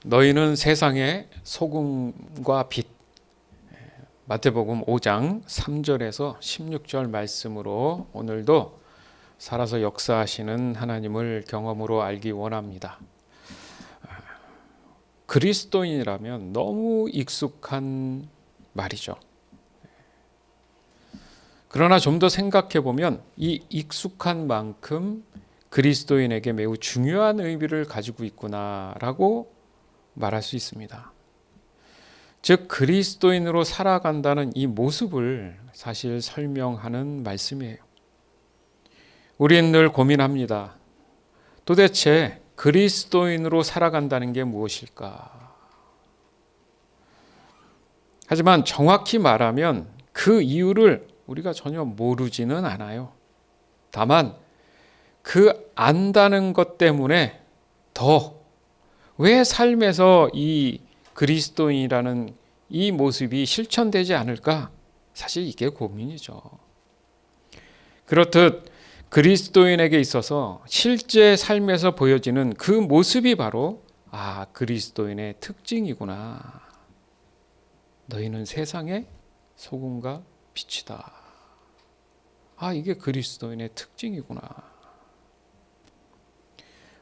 너희는 세상의 소금과 빛. 마태복음 5장 3절에서 16절 말씀으로 오늘도 살아서 역사하시는 하나님을 경험으로 알기 원합니다. 그리스도인이라면 너무 익숙한 말이죠. 그러나 좀 더 생각해 보면 이 익숙한 만큼 그리스도인에게 매우 중요한 의미를 가지고 있구나라고 말할 수 있습니다. 즉 그리스도인으로 살아간다는 이 모습을 사실 설명하는 말씀이에요. 우리는 늘 고민합니다. 도대체 그리스도인으로 살아간다는 게 무엇일까? 하지만 정확히 말하면 그 이유를 우리가 전혀 모르지는 않아요. 다만 그 안다는 것 때문에 더 왜 삶에서 이 그리스도인이라는 이 모습이 실천되지 않을까? 사실 이게 고민이죠. 그렇듯 그리스도인에게 있어서 실제 삶에서 보여지는 그 모습이 바로 그리스도인의 특징이구나. 너희는 세상의 소금과 빛이다. 이게 그리스도인의 특징이구나.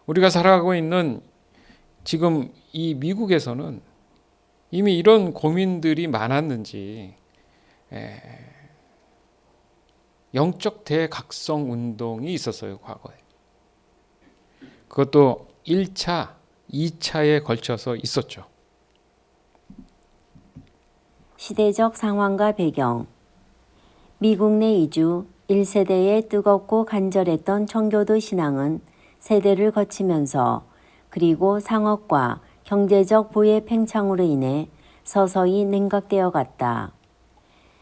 우리가 살아가고 있는 지금 이 미국에서는 이미 이런 고민들이 많았는지 영적 대각성 운동이 있었어요, 과거에. 그것도 1차, 2차에 걸쳐서 있었죠. 시대적 상황과 배경. 미국 내 이주 1세대의 뜨겁고 간절했던 청교도 신앙은 세대를 거치면서 그리고 상업과 경제적 부의 팽창으로 인해 서서히 냉각되어 갔다.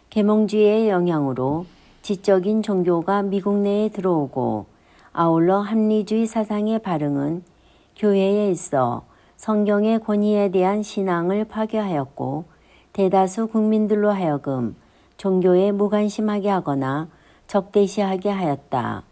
계몽주의의 영향으로 지적인 종교가 미국 내에 들어오고 아울러 합리주의 사상의 발흥은 교회에 있어 성경의 권위에 대한 신앙을 파괴하였고 대다수 국민들로 하여금 종교에 무관심하게 하거나 적대시하게 하였다.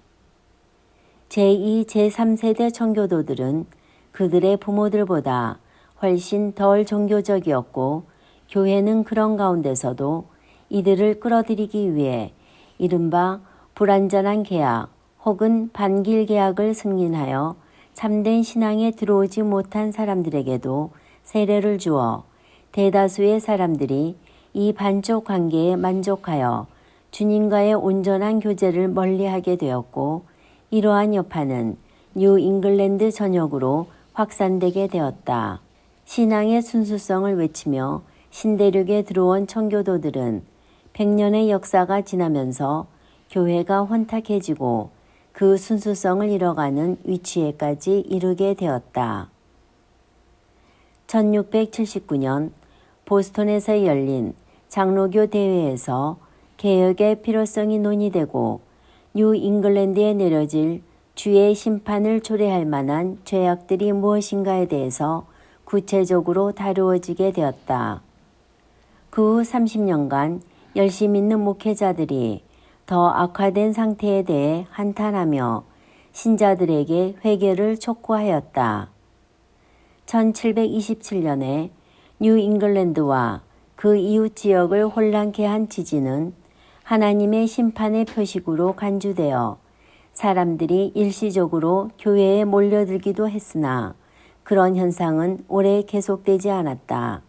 제2, 제3세대 청교도들은 그들의 부모들보다 훨씬 덜 종교적이었고 교회는 그런 가운데서도 이들을 끌어들이기 위해 이른바 불완전한 계약 혹은 반길 계약을 승인하여 참된 신앙에 들어오지 못한 사람들에게도 세례를 주어 대다수의 사람들이 이 반쪽 관계에 만족하여 주님과의 온전한 교제를 멀리하게 되었고 이러한 여파는 뉴 잉글랜드 전역으로 확산되게 되었다. 신앙의 순수성을 외치며 신대륙에 들어온 청교도들은 100년의 역사가 지나면서 교회가 혼탁해지고 그 순수성을 잃어가는 위치에까지 이르게 되었다. 1679년 보스턴에서 열린 장로교 대회에서 개혁의 필요성이 논의되고 뉴 잉글랜드에 내려질 주의 심판을 초래할 만한 죄악들이 무엇인가에 대해서 구체적으로 다루어지게 되었다. 그 후 30년간 열심히 있는 목회자들이 더 악화된 상태에 대해 한탄하며 신자들에게 회개를 촉구하였다. 1727년에 뉴 잉글랜드와 그 이웃 지역을 혼란케 한 지진은 하나님의 심판의 표식으로 간주되어 사람들이 일시적으로 교회에 몰려들기도 했으나 그런 현상은 오래 계속되지 않았다.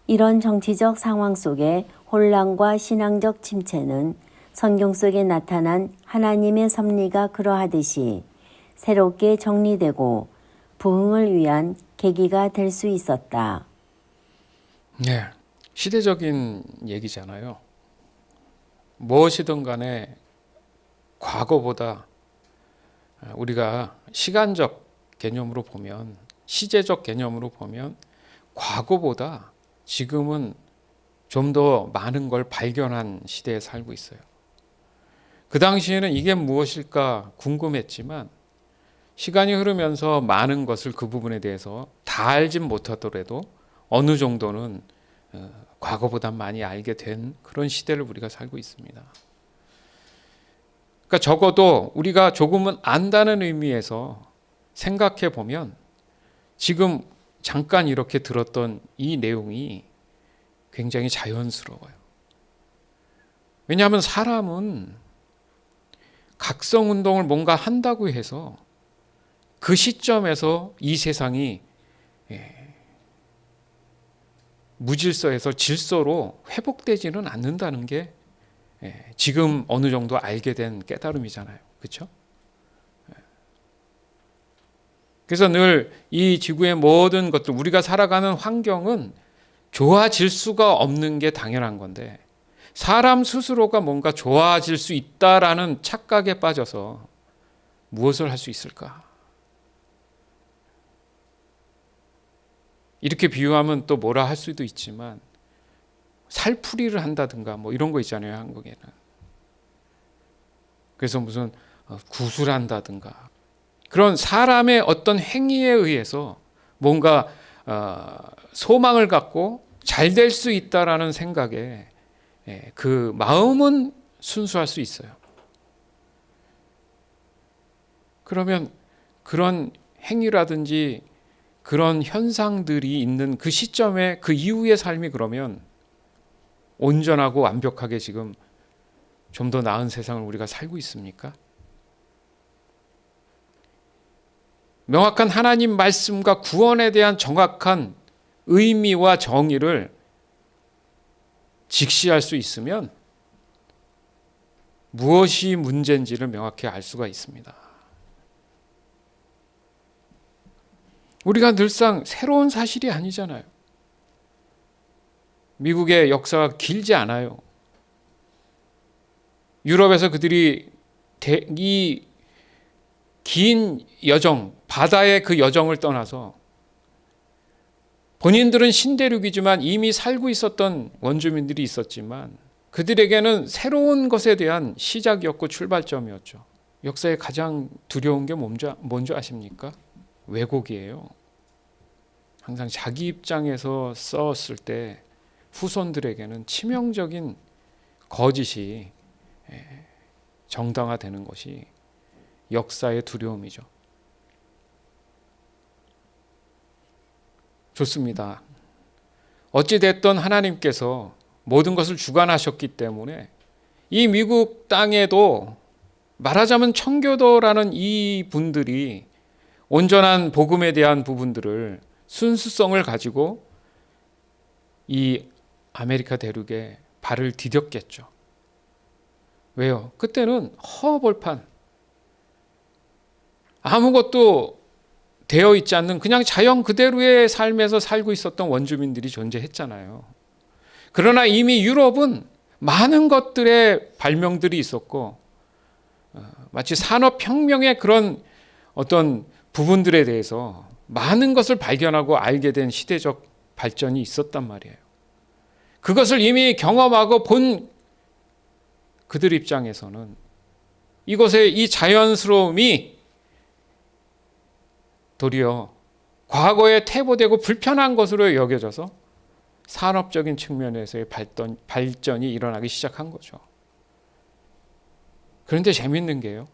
이런 정치적 상황 속의 혼란과 신앙적 침체는 성경 속에 나타난 하나님의 섭리가 그러하듯이 새롭게 정리되고 부흥을 위한 계기가 될 수 있었다. 네, 시대적인 얘기잖아요. 무엇이든 간에 과거보다 우리가 시간적 개념으로 보면, 시제적 개념으로 보면 과거보다 지금은 좀 더 많은 걸 발견한 시대에 살고 있어요. 그 당시에는 이게 무엇일까 궁금했지만 시간이 흐르면서 많은 것을 그 부분에 대해서 다 알진 못하더라도 어느 정도는 과거보다 많이 알게 된 그런 시대를 우리가 살고 있습니다. 그러니까 적어도 우리가 조금은 안다는 의미에서 생각해 보면 지금 잠깐 이렇게 들었던 이 내용이 굉장히 자연스러워요. 왜냐하면 사람은 각성운동을 뭔가 한다고 해서 그 시점에서 이 세상이 무질서에서 질서로 회복되지는 않는다는 게 지금 어느 정도 알게 된 깨달음이잖아요. 그렇죠? 그래서 늘 이 지구의 모든 것들, 우리가 살아가는 환경은 좋아질 수가 없는 게 당연한 건데 사람 스스로가 뭔가 좋아질 수 있다라는 착각에 빠져서 무엇을 할 수 있을까? 이렇게 비유하면 또 뭐라 할 수도 있지만 살풀이를 한다든가 뭐 이런 거 있잖아요, 한국에는. 그래서 무슨 구술한다든가 그런 사람의 어떤 행위에 의해서 뭔가 소망을 갖고 잘 될 수 있다라는 생각에 그 마음은 순수할 수 있어요. 그러면 그런 행위라든지 그런 현상들이 있는 그 시점에 그 이후의 삶이 그러면 온전하고 완벽하게 지금 좀 더 나은 세상을 우리가 살고 있습니까? 명확한 하나님 말씀과 구원에 대한 정확한 의미와 정의를 직시할 수 있으면 무엇이 문제인지를 명확히 알 수가 있습니다. 우리가 늘상 새로운 사실이 아니잖아요. 미국의 역사가 길지 않아요. 유럽에서 그들이 이 긴 여정, 바다의 그 여정을 떠나서 본인들은 신대륙이지만 이미 살고 있었던 원주민들이 있었지만 그들에게는 새로운 것에 대한 시작이었고 출발점이었죠. 역사에 가장 두려운 게 뭔지 아십니까? 왜곡이에요. 항상 자기 입장에서 썼을 때 후손들에게는 치명적인 거짓이 정당화되는 것이 역사의 두려움이죠. 좋습니다. 어찌됐든 하나님께서 모든 것을 주관하셨기 때문에 이 미국 땅에도 말하자면 청교도라는 이 분들이 온전한 복음에 대한 부분들을 순수성을 가지고 이 아메리카 대륙에 발을 디뎠겠죠. 왜요? 그때는 허벌판, 아무것도 되어 있지 않는 그냥 자연 그대로의 삶에서 살고 있었던 원주민들이 존재했잖아요. 그러나 이미 유럽은 많은 것들의 발명들이 있었고 마치 산업혁명의 그런 어떤 부분들에 대해서 많은 것을 발견하고 알게 된 시대적 발전이 있었단 말이에요. 그것을 이미 경험하고 본 그들 입장에서는 이것의 이 자연스러움이 도리어 과거에 퇴보되고 불편한 것으로 여겨져서 산업적인 측면에서의 발전이 일어나기 시작한 거죠. 그런데 재밌는 게요.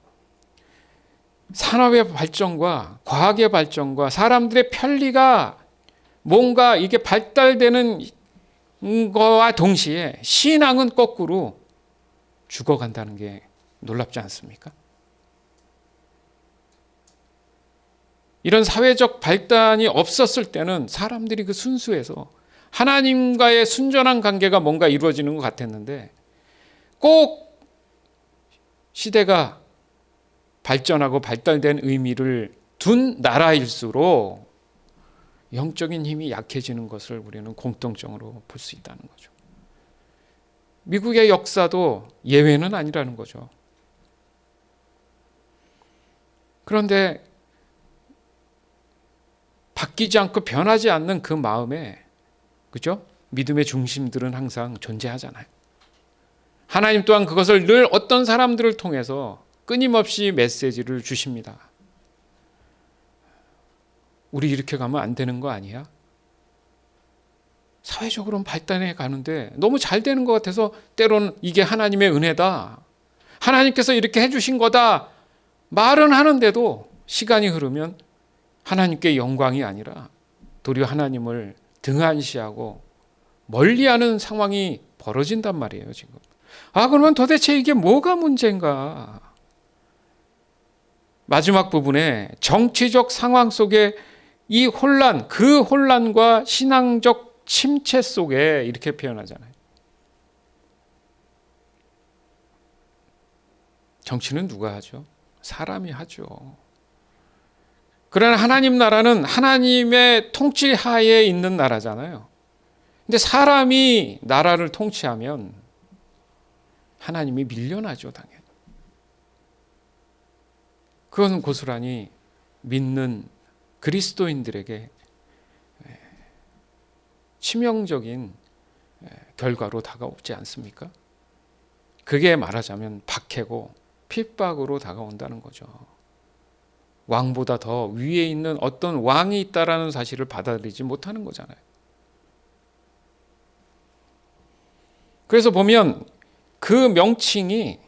산업의 발전과 과학의 발전과 사람들의 편리가 뭔가 이게 발달되는 것과 동시에 신앙은 거꾸로 죽어간다는 게 놀랍지 않습니까? 이런 사회적 발단이 없었을 때는 사람들이 그 순수해서 하나님과의 순전한 관계가 뭔가 이루어지는 것 같았는데 꼭 시대가 발전하고 발달된 의미를 둔 나라일수록 영적인 힘이 약해지는 것을 우리는 공통적으로 볼 수 있다는 거죠. 미국의 역사도 예외는 아니라는 거죠. 그런데 바뀌지 않고 변하지 않는 그 마음에, 그죠? 믿음의 중심들은 항상 존재하잖아요. 하나님 또한 그것을 늘 어떤 사람들을 통해서 끊임없이 메시지를 주십니다. 우리 이렇게 가면 안 되는 거 아니야? 사회적으로는 발달해 가는데 너무 잘 되는 것 같아서 때로는 이게 하나님의 은혜다, 하나님께서 이렇게 해주신 거다 말은 하는데도 시간이 흐르면 하나님께 영광이 아니라 도리어 하나님을 등한시하고 멀리하는 상황이 벌어진단 말이에요, 지금. 그러면 도대체 이게 뭐가 문제인가? 마지막 부분에 정치적 상황 속에 이 혼란, 그 혼란과 신앙적 침체 속에 이렇게 표현하잖아요. 정치는 누가 하죠? 사람이 하죠. 그러나 하나님 나라는 하나님의 통치 하에 있는 나라잖아요. 근데 사람이 나라를 통치하면 하나님이 밀려나죠, 당연히. 그건 고스란히 믿는 그리스도인들에게 치명적인 결과로 다가오지 않습니까? 그게 말하자면 박해고 핍박으로 다가온다는 거죠. 왕보다 더 위에 있는 어떤 왕이 있다라는 사실을 받아들이지 못하는 거잖아요. 그래서 보면 그 명칭이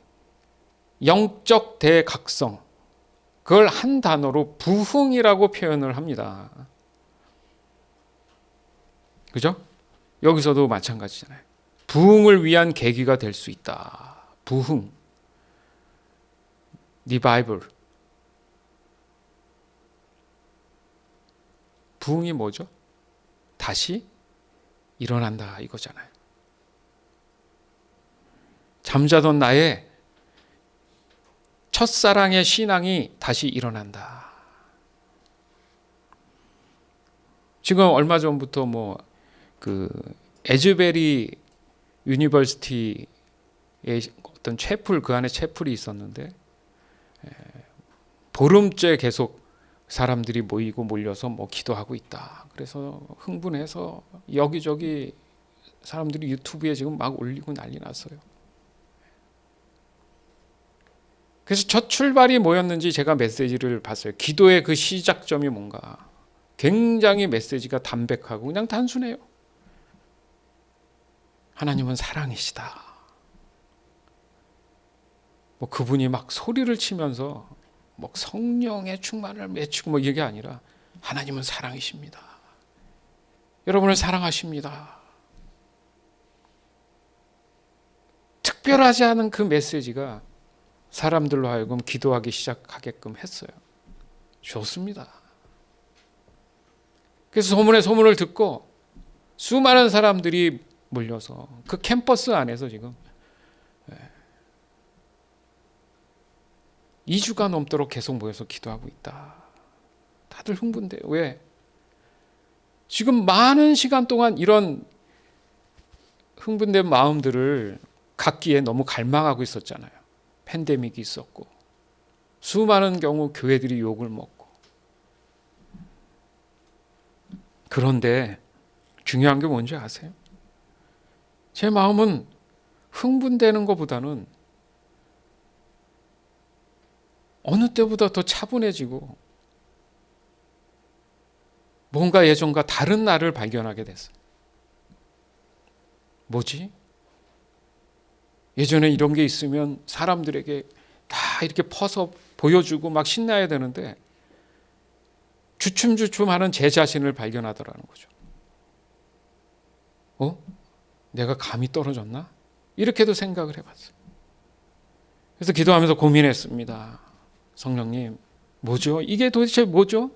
영적 대각성, 그걸 한 단어로 부흥이라고 표현을 합니다. 그죠? 여기서도 마찬가지잖아요. 부흥을 위한 계기가 될 수 있다. 부흥, 리바이벌. 부흥이 뭐죠? 다시 일어난다 이거잖아요. 잠자던 나의 첫사랑의 신앙이 다시 일어난다. 지금 얼마 전부터 에즈베리 유니버시티의 어떤 채플, 그 안에 채플이 있었는데 보름째 계속 사람들이 모이고 몰려서 기도하고 있다. 그래서 흥분해서 여기저기 사람들이 유튜브에 지금 막 올리고 난리 났어요. 그래서 첫 출발이 뭐였는지 제가 메시지를 봤어요. 기도의 그 시작점이 뭔가. 굉장히 메시지가 담백하고 그냥 단순해요. 하나님은 사랑이시다. 그분이 막 소리를 치면서 성령의 충만을 맺히고 이게 아니라 하나님은 사랑이십니다. 여러분을 사랑하십니다. 특별하지 않은 그 메시지가 사람들로 하여금 기도하기 시작하게끔 했어요. 좋습니다. 그래서 소문에 소문을 듣고 수많은 사람들이 몰려서 그 캠퍼스 안에서 지금 2주가 넘도록 계속 모여서 기도하고 있다. 다들 흥분돼요. 왜? 지금 많은 시간 동안 이런 흥분된 마음들을 갖기에 너무 갈망하고 있었잖아요. 팬데믹이 있었고 수많은 경우 교회들이 욕을 먹고. 그런데 중요한 게 뭔지 아세요? 제 마음은 흥분되는 것보다는 어느 때보다 더 차분해지고 뭔가 예전과 다른 나를 발견하게 됐어요. 뭐지? 예전에 이런 게 있으면 사람들에게 다 이렇게 퍼서 보여주고 막 신나야 되는데 주춤주춤하는 제 자신을 발견하더라는 거죠. 내가 감이 떨어졌나? 이렇게도 생각을 해봤어요. 그래서 기도하면서 고민했습니다. 성령님, 뭐죠? 이게 도대체 뭐죠?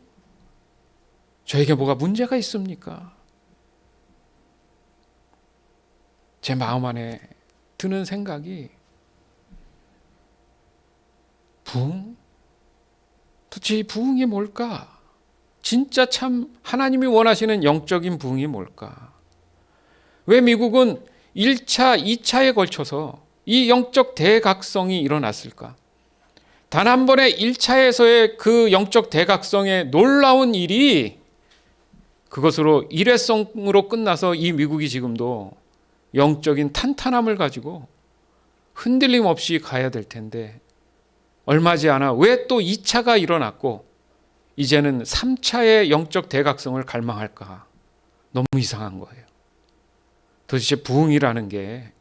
저에게 뭐가 문제가 있습니까? 제 마음 안에 드는 생각이 부흥? 도대체 이 부흥이 뭘까? 진짜 참 하나님이 원하시는 영적인 부흥이 뭘까? 왜 미국은 1차, 2차에 걸쳐서 이 영적 대각성이 일어났을까? 단 한 번에 1차에서의 그 영적 대각성의 놀라운 일이 그것으로 일회성으로 끝나서 이 미국이 지금도 영적인 탄탄함을 가지고 흔들림 없이 가야 될 텐데 얼마지 않아 왜 또 2차가 일어났고 이제는 3차의 영적 대각성을 갈망할까? 너무 이상한 거예요. 도대체 부흥이라는 게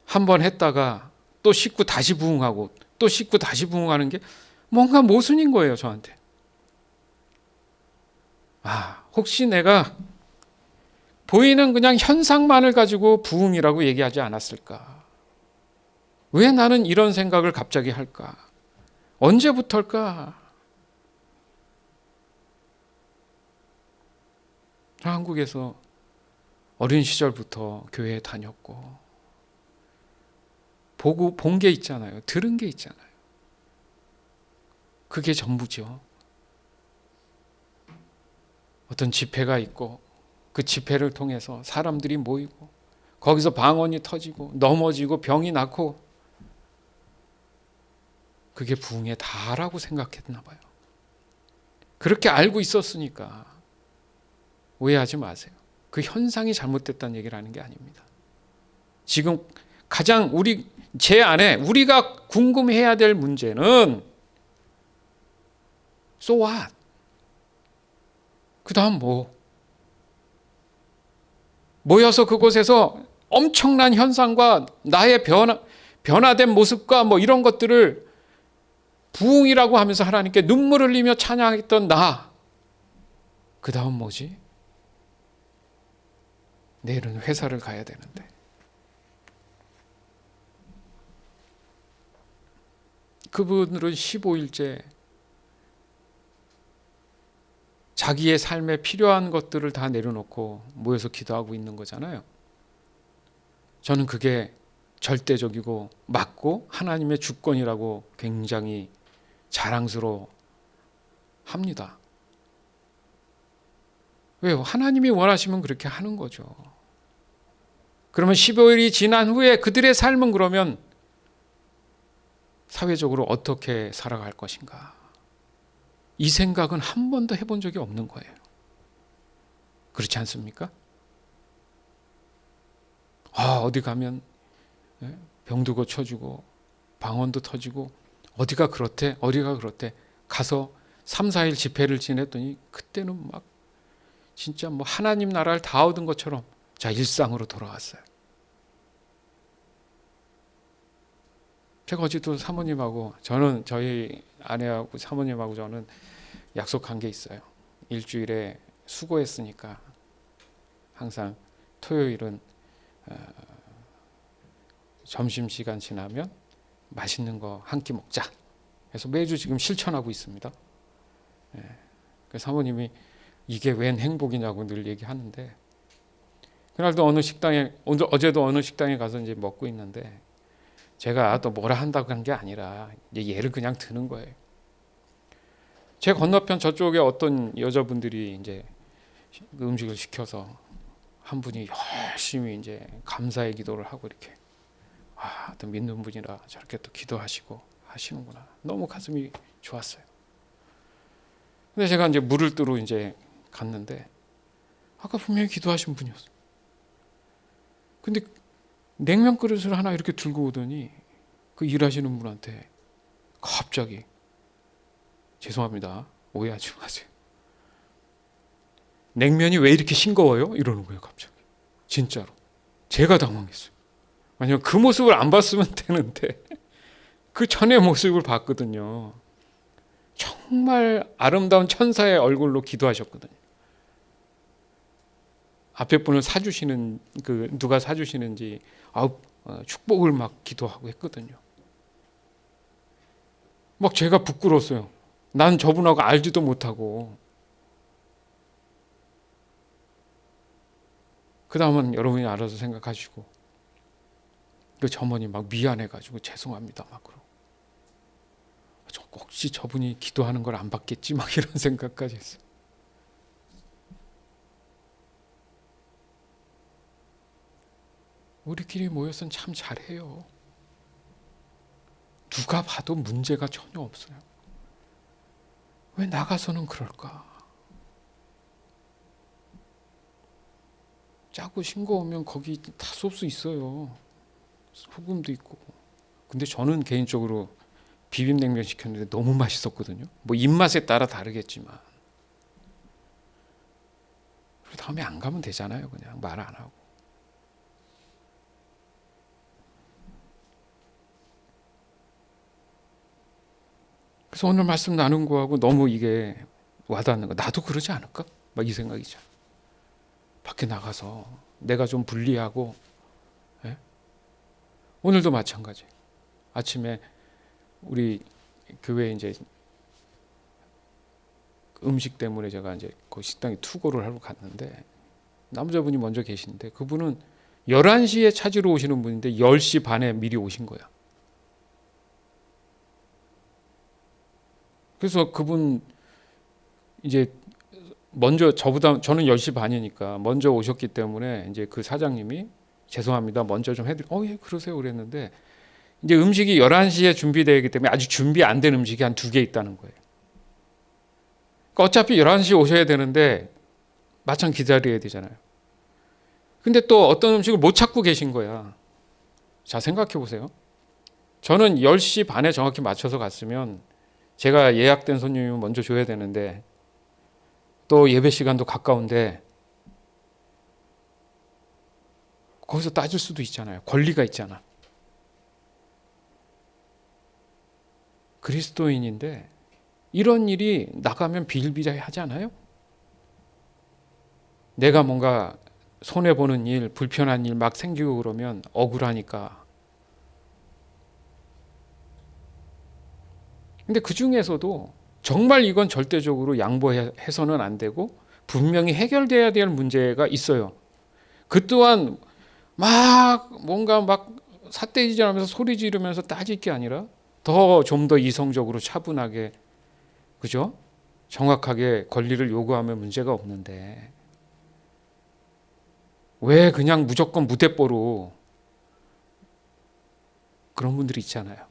한 번 했다가 또 씻고 다시 부흥하고 또 씻고 다시 부흥하는 게 뭔가 모순인 거예요, 저한테. 혹시 내가 보이는 그냥 현상만을 가지고 부흥이라고 얘기하지 않았을까? 왜 나는 이런 생각을 갑자기 할까? 언제부터일까? 한국에서 어린 시절부터 교회에 다녔고 보고 본 게 있잖아요. 들은 게 있잖아요. 그게 전부죠. 어떤 집회가 있고 그 집회를 통해서 사람들이 모이고 거기서 방언이 터지고 넘어지고 병이 낫고 그게 부흥의 다라고 생각했나 봐요. 그렇게 알고 있었으니까 오해하지 마세요. 그 현상이 잘못됐다는 얘기를 하는 게 아닙니다. 지금 가장 제 안에 우리가 궁금해야 될 문제는 So what? 그 다음 모여서 그곳에서 엄청난 현상과 나의 변화된 모습과 이런 것들을 부흥이라고 하면서 하나님께 눈물을 흘리며 찬양했던 그 다음 뭐지? 내일은 회사를 가야 되는데. 그분들은 15일째 자기의 삶에 필요한 것들을 다 내려놓고 모여서 기도하고 있는 거잖아요. 저는 그게 절대적이고 맞고 하나님의 주권이라고 굉장히 자랑스러워 합니다. 왜요? 하나님이 원하시면 그렇게 하는 거죠. 그러면 15일이 지난 후에 그들의 삶은 그러면 사회적으로 어떻게 살아갈 것인가? 이 생각은 한 번도 해본 적이 없는 거예요. 그렇지 않습니까? 어디 가면 병도 고쳐주고 방언도 터지고 어디가 그렇대 가서 3, 4일 집회를 지냈더니 그때는 막 진짜 하나님 나라를 다 얻은 것처럼 일상으로 돌아왔어요. 제가 어제도 사모님하고 저희 아내하고 사모님하고 저는 약속한 게 있어요. 일주일에 수고했으니까 항상 토요일은 점심시간 지나면 맛있는 거 한 끼 먹자. 그래서 매주 지금 실천하고 있습니다. 사모님이 이게 웬 행복이냐고 늘 얘기하는데 그날도 어제도 어느 식당에 가서 이제 먹고 있는데 제가 또 뭐라 한다고 한 게 아니라 이제 예를 그냥 드는 거예요. 제 건너편 저쪽에 어떤 여자분들이 이제 음식을 시켜서 한 분이 열심히 이제 감사의 기도를 하고 이렇게 또 믿는 분이라 저렇게 또 기도하시고 하시는구나. 너무 가슴이 좋았어요. 근데 제가 이제 물을 뜨러 이제 갔는데 아까 분명히 기도하신 분이었어요. 근데 냉면 그릇을 하나 이렇게 들고 오더니 그 일하시는 분한테 갑자기 죄송합니다. 오해하지 마세요. 냉면이 왜 이렇게 싱거워요? 이러는 거예요, 갑자기. 진짜로. 제가 당황했어요. 왜냐면 그 모습을 안 봤으면 되는데 그 전의 모습을 봤거든요. 정말 아름다운 천사의 얼굴로 기도하셨거든요. 앞에 분을 사주시는 누가 사주시는지 축복을 막 기도하고 했거든요. 막 제가 부끄러웠어요. 난 저분하고 알지도 못하고. 그 다음은 여러분이 알아서 생각하시고 그 점원이 막 미안해가지고 죄송합니다 막 그러고 혹시 저분이 기도하는 걸 안 받겠지 막 이런 생각까지 했어요. 우리끼리 모여서는 참 잘해요. 누가 봐도 문제가 전혀 없어요. 왜 나가서는 그럴까? 짜고 싱거우면 거기 다 소스 있어요. 소금도 있고. 근데 저는 개인적으로 비빔냉면 시켰는데 너무 맛있었거든요. 입맛에 따라 다르겠지만. 그리고 다음에 안 가면 되잖아요. 그냥 말 안 하고. 그래서 오늘 말씀 나눈 거하고 너무 이게 와닿는 거. 나도 그러지 않을까? 막 이 생각이죠. 밖에 나가서 내가 좀 분리하고, 예? 오늘도 마찬가지. 아침에 우리 교회 이제 음식 때문에 제가 이제 그 식당에 투고를 하러 갔는데 남자분이 먼저 계시는데 그분은 11시에 찾으러 오시는 분인데 10시 반에 미리 오신 거야. 그래서 그분 이제 먼저 저보다 저는 10시 반이니까 먼저 오셨기 때문에 이제 그 사장님이 죄송합니다. 먼저 좀 해드릴. 예, 그러세요. 그랬는데 이제 음식이 11시에 준비되어 있기 때문에 아직 준비 안 된 음식이 한 2개 있다는 거예요. 그러니까 어차피 11시에 오셔야 되는데 마침 기다려야 되잖아요. 근데 또 어떤 음식을 못 찾고 계신 거야. 자, 생각해 보세요. 저는 10시 반에 정확히 맞춰서 갔으면 제가 예약된 손님이면 먼저 줘야 되는데 또 예배 시간도 가까운데 거기서 따질 수도 있잖아요. 권리가 있잖아. 그리스도인인데 이런 일이 나가면 비일비재하지 않아요? 내가 뭔가 손해보는 일, 불편한 일 막 생기고 그러면 억울하니까. 근데 그 중에서도 정말 이건 절대적으로 양보해서는 안 되고 분명히 해결돼야 될 문제가 있어요. 그 또한 막 뭔가 막 삿대질하면서 소리 지르면서 따질 게 아니라 좀 더 이성적으로 차분하게, 그죠? 정확하게 권리를 요구하면 문제가 없는데 왜 그냥 무조건 무대뽀로 그런 분들이 있잖아요.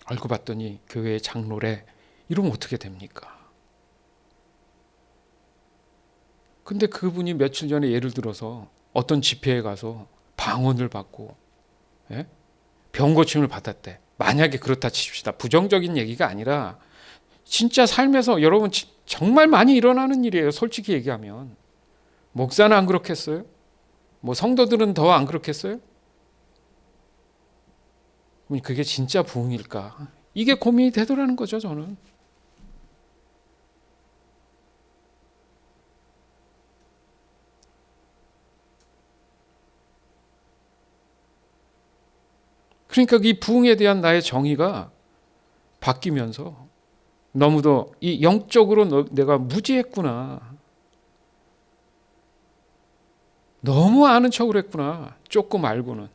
알고 봤더니 교회의 장로래. 이러면 어떻게 됩니까? 근데 그분이 며칠 전에 예를 들어서 어떤 집회에 가서 방언을 받고, 예? 병 고침을 받았대. 만약에 그렇다 칩시다. 부정적인 얘기가 아니라 진짜 삶에서 여러분 정말 많이 일어나는 일이에요. 솔직히 얘기하면. 목사는 안 그렇겠어요? 뭐 성도들은 더 안 그렇겠어요? 그게 진짜 부흥일까? 이게 고민이 되더라는 거죠, 저는. 그러니까 이 부흥에 대한 나의 정의가 바뀌면서 너무도 이 영적으로 내가 무지했구나. 너무 아는 척을 했구나. 조금 알고는.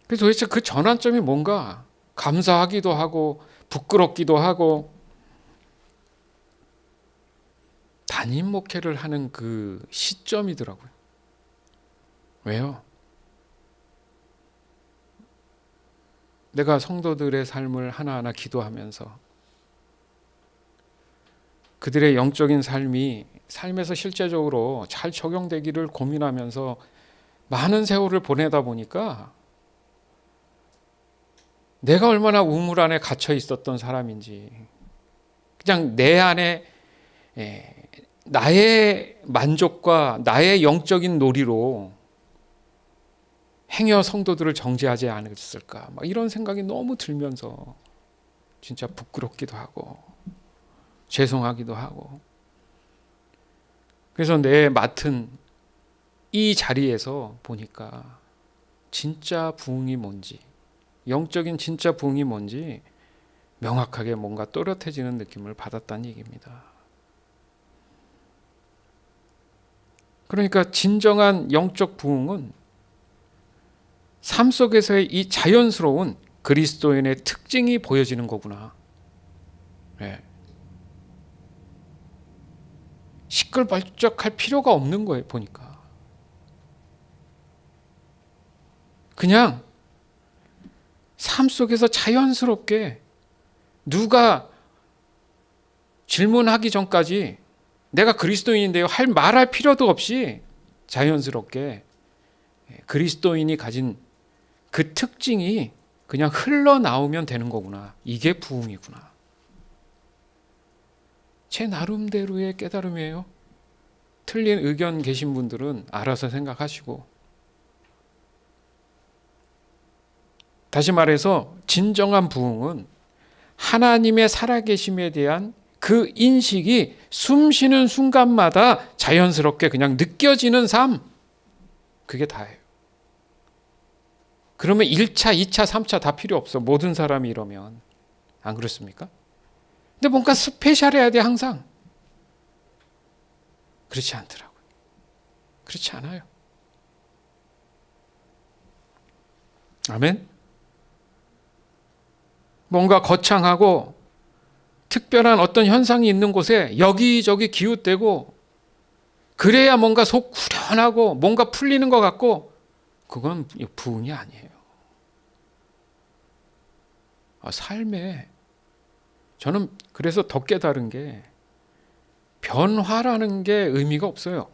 그래서 도대체 그 전환점이 뭔가 감사하기도 하고 부끄럽기도 하고 담임 목회를 하는 그 시점이더라고요. 왜요? 내가 성도들의 삶을 하나하나 기도하면서 그들의 영적인 삶이 삶에서 실제적으로 잘 적용되기를 고민하면서 많은 세월을 보내다 보니까 내가 얼마나 우물 안에 갇혀 있었던 사람인지, 그냥 내 안에 나의 만족과 나의 영적인 놀이로 행여 성도들을 정죄하지 않았을까, 막 이런 생각이 너무 들면서 진짜 부끄럽기도 하고 죄송하기도 하고. 그래서 내 맡은 이 자리에서 보니까 진짜 부흥이 뭔지, 영적인 진짜 부흥이 뭔지 명확하게 뭔가 또렷해지는 느낌을 받았다는 얘기입니다. 그러니까 진정한 영적 부흥은 삶 속에서의 이 자연스러운 그리스도인의 특징이 보여지는 거구나. 네. 시끌벅적할 필요가 없는 거예요, 보니까. 그냥 삶 속에서 자연스럽게 누가 질문하기 전까지 내가 그리스도인인데요 말할 필요도 없이 자연스럽게 그리스도인이 가진 그 특징이 그냥 흘러나오면 되는 거구나. 이게 부흥이구나. 제 나름대로의 깨달음이에요. 틀린 의견 계신 분들은 알아서 생각하시고. 다시 말해서 진정한 부흥은 하나님의 살아계심에 대한 그 인식이 숨 쉬는 순간마다 자연스럽게 그냥 느껴지는 삶, 그게 다예요. 그러면 1차, 2차, 3차 다 필요 없어. 모든 사람이 이러면. 안 그렇습니까? 근데 뭔가 스페셜해야 돼, 항상. 그렇지 않더라고요. 그렇지 않아요. 아멘? 뭔가 거창하고 특별한 어떤 현상이 있는 곳에 여기저기 기웃대고 그래야 뭔가 속 후련하고 뭔가 풀리는 것 같고 그건 부흥이 아니에요. 삶에 저는 그래서 더 깨달은 게 변화라는 게 의미가 없어요.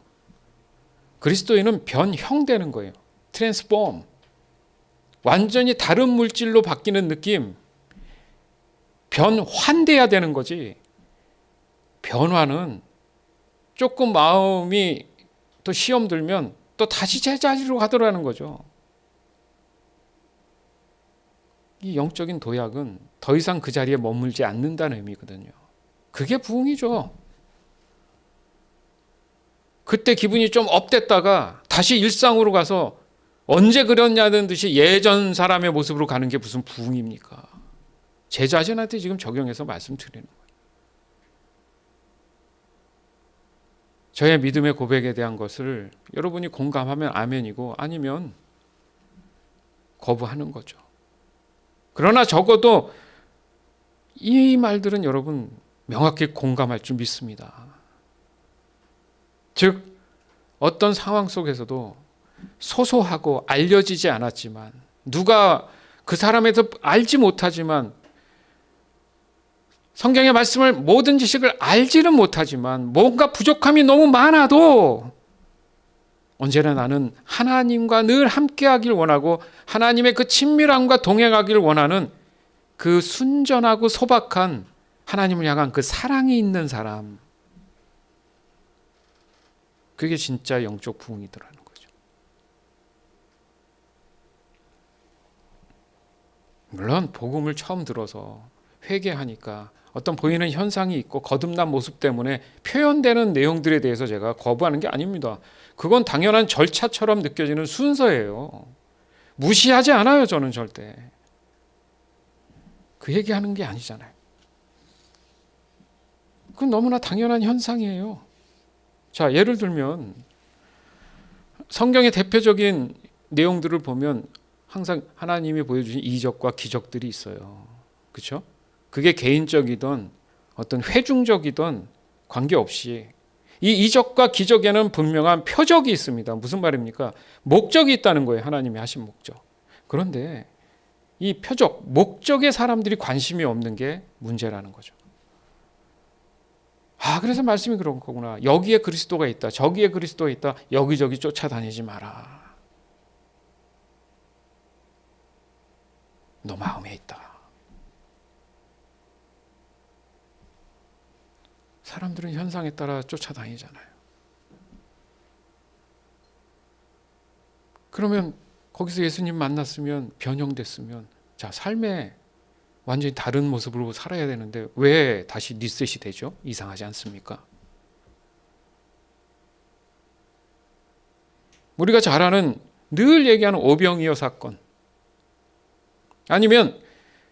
그리스도인은 변형되는 거예요. 트랜스폼. 완전히 다른 물질로 바뀌는 느낌. 변환돼야 되는 거지. 변화는 조금 마음이 또 시험 들면 또 다시 제자리로 가더라는 거죠. 이 영적인 도약은 더 이상 그 자리에 머물지 않는다는 의미거든요. 그게 부흥이죠. 그때 기분이 좀 업됐다가 다시 일상으로 가서 언제 그랬냐는 듯이 예전 사람의 모습으로 가는 게 무슨 부흥입니까? 제 자신한테 지금 적용해서 말씀드리는 거예요. 저의 믿음의 고백에 대한 것을 여러분이 공감하면 아멘이고 아니면 거부하는 거죠. 그러나 적어도 이 말들은 여러분 명확히 공감할 줄 믿습니다. 즉 어떤 상황 속에서도 소소하고 알려지지 않았지만 누가 그 사람에서 알지 못하지만 성경의 말씀을 모든 지식을 알지는 못하지만 뭔가 부족함이 너무 많아도 언제나 나는 하나님과 늘 함께하길 원하고 하나님의 그 친밀함과 동행하길 원하는 그 순전하고 소박한 하나님을 향한 그 사랑이 있는 사람, 그게 진짜 영적 부흥이더라는 거죠. 물론 복음을 처음 들어서 회개하니까 어떤 보이는 현상이 있고 거듭난 모습 때문에 표현되는 내용들에 대해서 제가 거부하는 게 아닙니다. 그건 당연한 절차처럼 느껴지는 순서예요. 무시하지 않아요, 저는 절대. 그 얘기하는 게 아니잖아요. 그건 너무나 당연한 현상이에요. 자, 예를 들면 성경의 대표적인 내용들을 보면 항상 하나님이 보여주신 이적과 기적들이 있어요. 그렇죠? 그게 개인적이든 어떤 회중적이든 관계없이 이 이적과 기적에는 분명한 표적이 있습니다. 무슨 말입니까? 목적이 있다는 거예요. 하나님이 하신 목적. 그런데 이 표적, 목적에 사람들이 관심이 없는 게 문제라는 거죠. 그래서 말씀이 그런 거구나. 여기에 그리스도가 있다. 저기에 그리스도가 있다. 여기저기 쫓아다니지 마라. 너 마음에 있다. 사람들은 현상에 따라 쫓아다니잖아요. 그러면 거기서 예수님 만났으면 변형됐으면 자, 삶에 완전히 다른 모습으로 살아야 되는데 왜 다시 리셋이 되죠? 이상하지 않습니까? 우리가 잘 아는 늘 얘기하는 오병이어 사건 아니면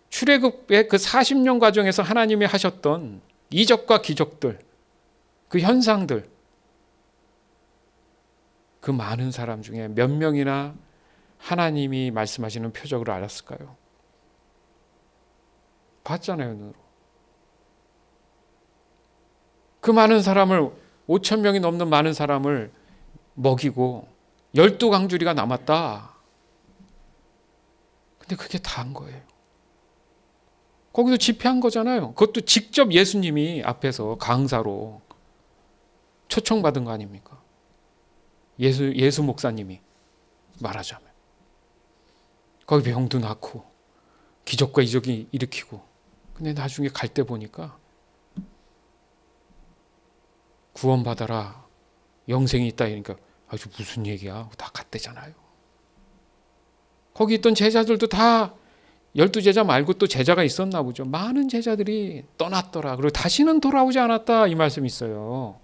출애굽의 그 40년 과정에서 하나님이 하셨던 이적과 기적들, 그 현상들, 그 많은 사람 중에 몇 명이나 하나님이 말씀하시는 표적으로 알았을까요? 봤잖아요, 눈으로. 그 많은 사람을 5천 명이 넘는 많은 사람을 먹이고 12강주리가 남았다. 근데 그게 다인 거예요. 거기서 집회한 거잖아요. 그것도 직접 예수님이 앞에서 강사로 초청받은 거 아닙니까? 예수 목사님이 말하자면. 거기 병도 낫고 기적과 이적이 일으키고 근데 나중에 갈 때 보니까 구원받아라 영생이 있다 그러니까 아주 무슨 얘기야 다 갔대잖아요. 거기 있던 제자들도 다 12제자 말고 또 제자가 있었나 보죠. 많은 제자들이 떠났더라. 그리고 다시는 돌아오지 않았다. 이 말씀이 있어요.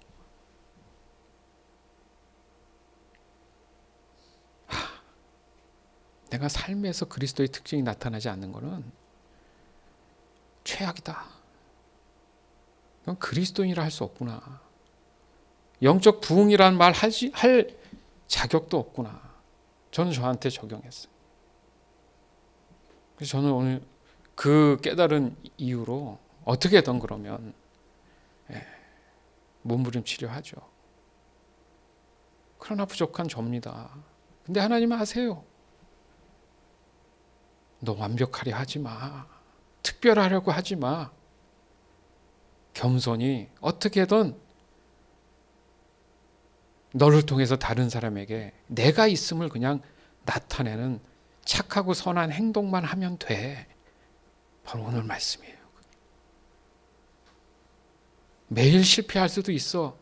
내가 삶에서 그리스도의 특징이 나타나지 않는 것은 최악이다. 그건 그리스도인이라 할 수 없구나. 영적 부흥이라는 말 할 자격도 없구나. 저는 저한테 적용했어요. 그래서 저는 오늘 그 깨달은 이유로 어떻게든 그러면 몸부림치려 하죠. 그러나 부족한 접니다. 근데 하나님은 아세요. 너 완벽하려 하지 마. 특별하려고 하지 마. 겸손히 어떻게든 너를 통해서 다른 사람에게 내가 있음을 그냥 나타내는 착하고 선한 행동만 하면 돼. 바로 오늘 말씀이에요. 매일 실패할 수도 있어.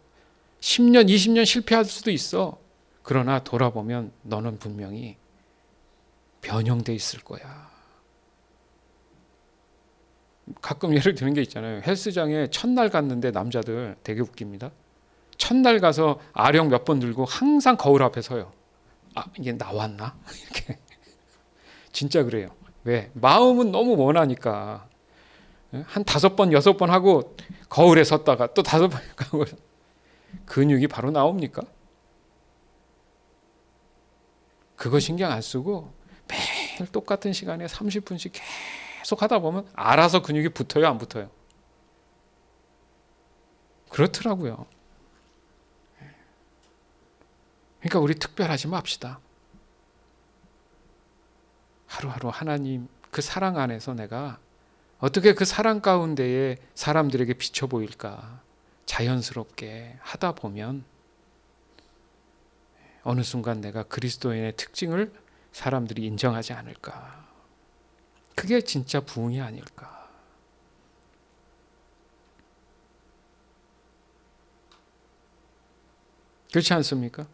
10년, 20년 실패할 수도 있어. 그러나 돌아보면 너는 분명히 변형돼 있을 거야. 가끔 예를 드는 게 있잖아요. 헬스장에 첫날 갔는데 남자들 되게 웃깁니다. 첫날 가서 아령 몇 번 들고 항상 거울 앞에 서요. 아, 이게 나왔나? 이렇게. 진짜 그래요. 왜? 마음은 너무 원하니까. 한 5번, 6번 하고 거울에 섰다가 또 5번 하고 근육이 바로 나옵니까? 그거 신경 안 쓰고 매일 똑같은 시간에 30분씩 계속 하다 보면 알아서 근육이 붙어요, 안 붙어요? 그렇더라고요. 그러니까 우리 특별하지 맙시다. 하루하루 하나님 그 사랑 안에서 내가 어떻게 그 사랑 가운데에 사람들에게 비춰 보일까 자연스럽게 하다 보면 어느 순간 내가 그리스도인의 특징을 사람들이 인정하지 않을까. 그게 진짜 부흥이 아닐까. 그렇지 않습니까?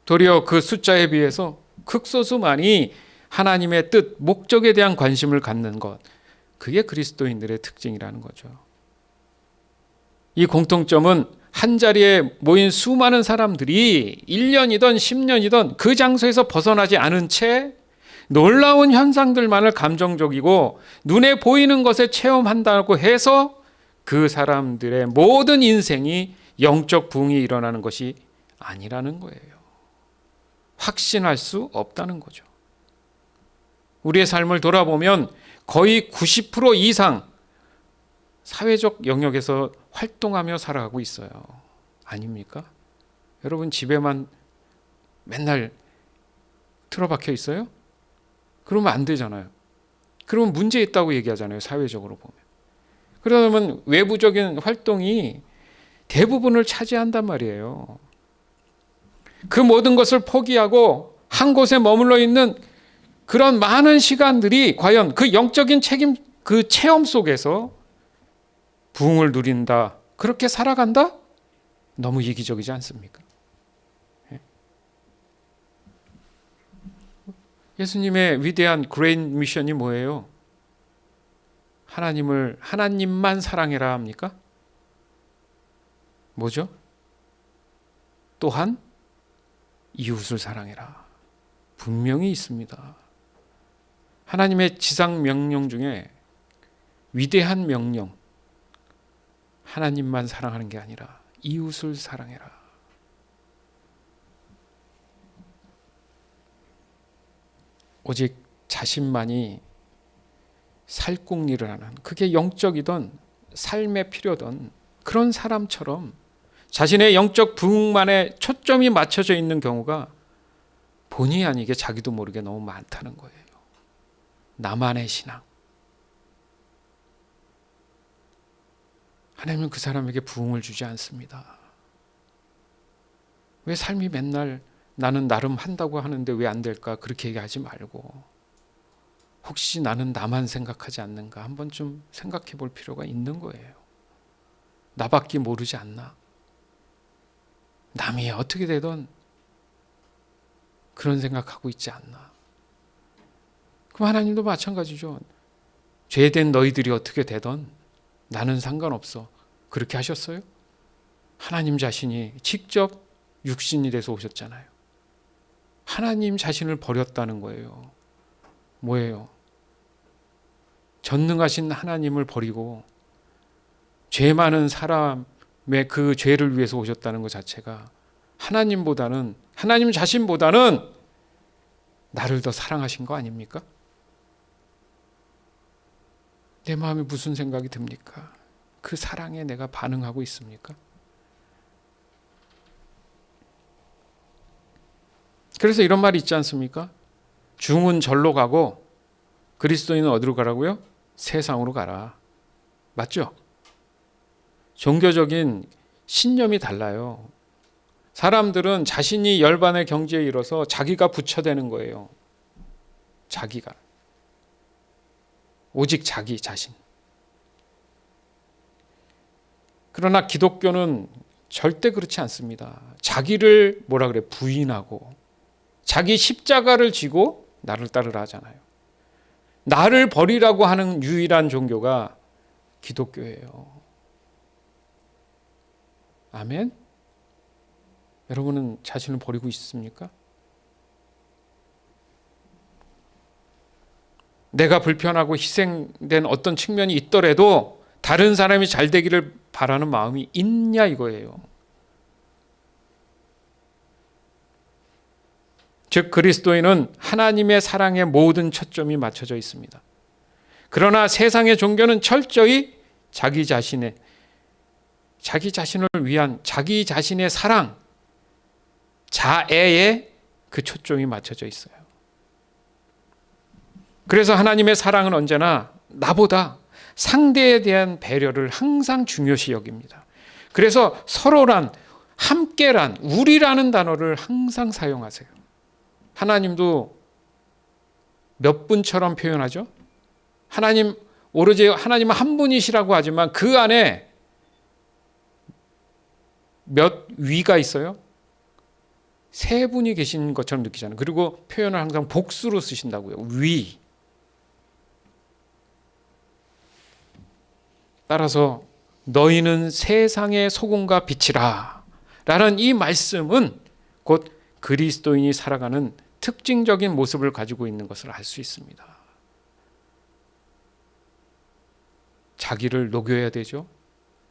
도리어 그 숫자에 비해서 극소수만이 하나님의 뜻, 목적에 대한 관심을 갖는 것, 그게 그리스도인들의 특징이라는 거죠. 이 공통점은 한 자리에 모인 수많은 사람들이 1년이든 10년이든 그 장소에서 벗어나지 않은 채 놀라운 현상들만을 감정적이고 눈에 보이는 것에 체험한다고 해서 그 사람들의 모든 인생이 영적 부흥이 일어나는 것이 아니라는 거예요. 확신할 수 없다는 거죠. 우리의 삶을 돌아보면 거의 90% 이상 사회적 영역에서 활동하며 살아가고 있어요. 아닙니까? 여러분 집에만 맨날 틀어박혀 있어요? 그러면 안 되잖아요. 그러면 문제 있다고 얘기하잖아요. 사회적으로 보면. 그러면 외부적인 활동이 대부분을 차지한단 말이에요. 그 모든 것을 포기하고 한 곳에 머물러 있는 그런 많은 시간들이 과연 그 영적인 책임, 그 체험 속에서 부흥을 누린다. 그렇게 살아간다? 너무 이기적이지 않습니까? 예수님의 위대한 그레이트 미션이 뭐예요? 하나님만 사랑해라 합니까? 뭐죠? 또한 이웃을 사랑해라. 분명히 있습니다. 하나님의 지상 명령 중에 위대한 명령, 하나님만 사랑하는 게 아니라 이웃을 사랑해라. 오직 자신만이 살궁리를 하는, 그게 영적이든 삶의 필요든 그런 사람처럼 자신의 영적 부흥만에 초점이 맞춰져 있는 경우가 본의 아니게 자기도 모르게 너무 많다는 거예요. 나만의 신앙. 하나님은 그 사람에게 부흥을 주지 않습니다. 왜 삶이 맨날 나는 나름 한다고 하는데 왜 안 될까? 그렇게 얘기하지 말고 혹시 나는 나만 생각하지 않는가? 한번 좀 생각해 볼 필요가 있는 거예요. 나밖에 모르지 않나? 남이 어떻게 되든 그런 생각하고 있지 않나? 그럼 하나님도 마찬가지죠. 죄된 너희들이 어떻게 되던 나는 상관없어. 그렇게 하셨어요? 하나님 자신이 직접 육신이 돼서 오셨잖아요. 하나님 자신을 버렸다는 거예요. 뭐예요? 전능하신 하나님을 버리고 죄 많은 사람의 그 죄를 위해서 오셨다는 것 자체가 하나님 자신보다는 나를 더 사랑하신 거 아닙니까? 내 마음에 무슨 생각이 듭니까? 그 사랑에 내가 반응하고 있습니까? 그래서 이런 말이 있지 않습니까? 중은 절로 가고 그리스도인은 어디로 가라고요? 세상으로 가라. 맞죠? 종교적인 신념이 달라요. 사람들은 자신이 열반의 경지에 이르러서 자기가 부처되는 거예요. 자기가. 오직 자기 자신. 그러나 기독교는 절대 그렇지 않습니다. 자기를 뭐라 그래? 부인하고 자기 십자가를 지고 나를 따르라 하잖아요. 나를 버리라고 하는 유일한 종교가 기독교예요. 아멘? 여러분은 자신을 버리고 있습니까? 내가 불편하고 희생된 어떤 측면이 있더라도 다른 사람이 잘 되기를 바라는 마음이 있냐 이거예요. 즉 그리스도인은 하나님의 사랑에 모든 초점이 맞춰져 있습니다. 그러나 세상의 종교는 철저히 자기 자신을 위한 자기 자신의 사랑, 자애에 그 초점이 맞춰져 있어요. 그래서 하나님의 사랑은 언제나 나보다 상대에 대한 배려를 항상 중요시 여깁니다. 그래서 서로란, 함께란, 우리라는 단어를 항상 사용하세요. 하나님도 몇 분처럼 표현하죠? 오로지 하나님은 한 분이시라고 하지만 그 안에 몇 위가 있어요? 세 분이 계신 것처럼 느끼잖아요. 그리고 표현을 항상 복수로 쓰신다고요. 위. 따라서 너희는 세상의 소금과 빛이라 라는 이 말씀은 곧 그리스도인이 살아가는 특징적인 모습을 가지고 있는 것을 알 수 있습니다. 자기를 녹여야 되죠.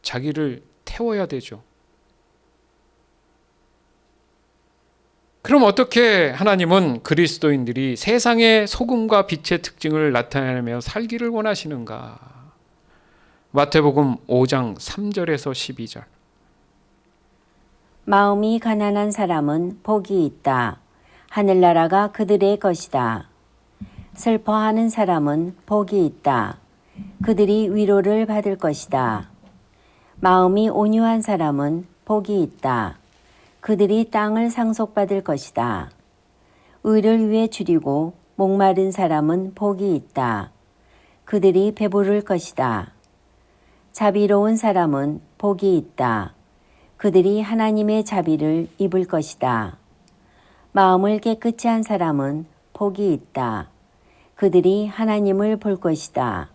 자기를 태워야 되죠. 그럼 어떻게 하나님은 그리스도인들이 세상의 소금과 빛의 특징을 나타내며 살기를 원하시는가? 마태복음 5장 3절에서 12절. 마음이 가난한 사람은 복이 있다. 하늘나라가 그들의 것이다. 슬퍼하는 사람은 복이 있다. 그들이 위로를 받을 것이다. 마음이 온유한 사람은 복이 있다. 그들이 땅을 상속받을 것이다. 의를 위해 줄이고 목마른 사람은 복이 있다. 그들이 배부를 것이다. 자비로운 사람은 복이 있다. 그들이 하나님의 자비를 입을 것이다. 마음을 깨끗이 한 사람은 복이 있다. 그들이 하나님을 볼 것이다.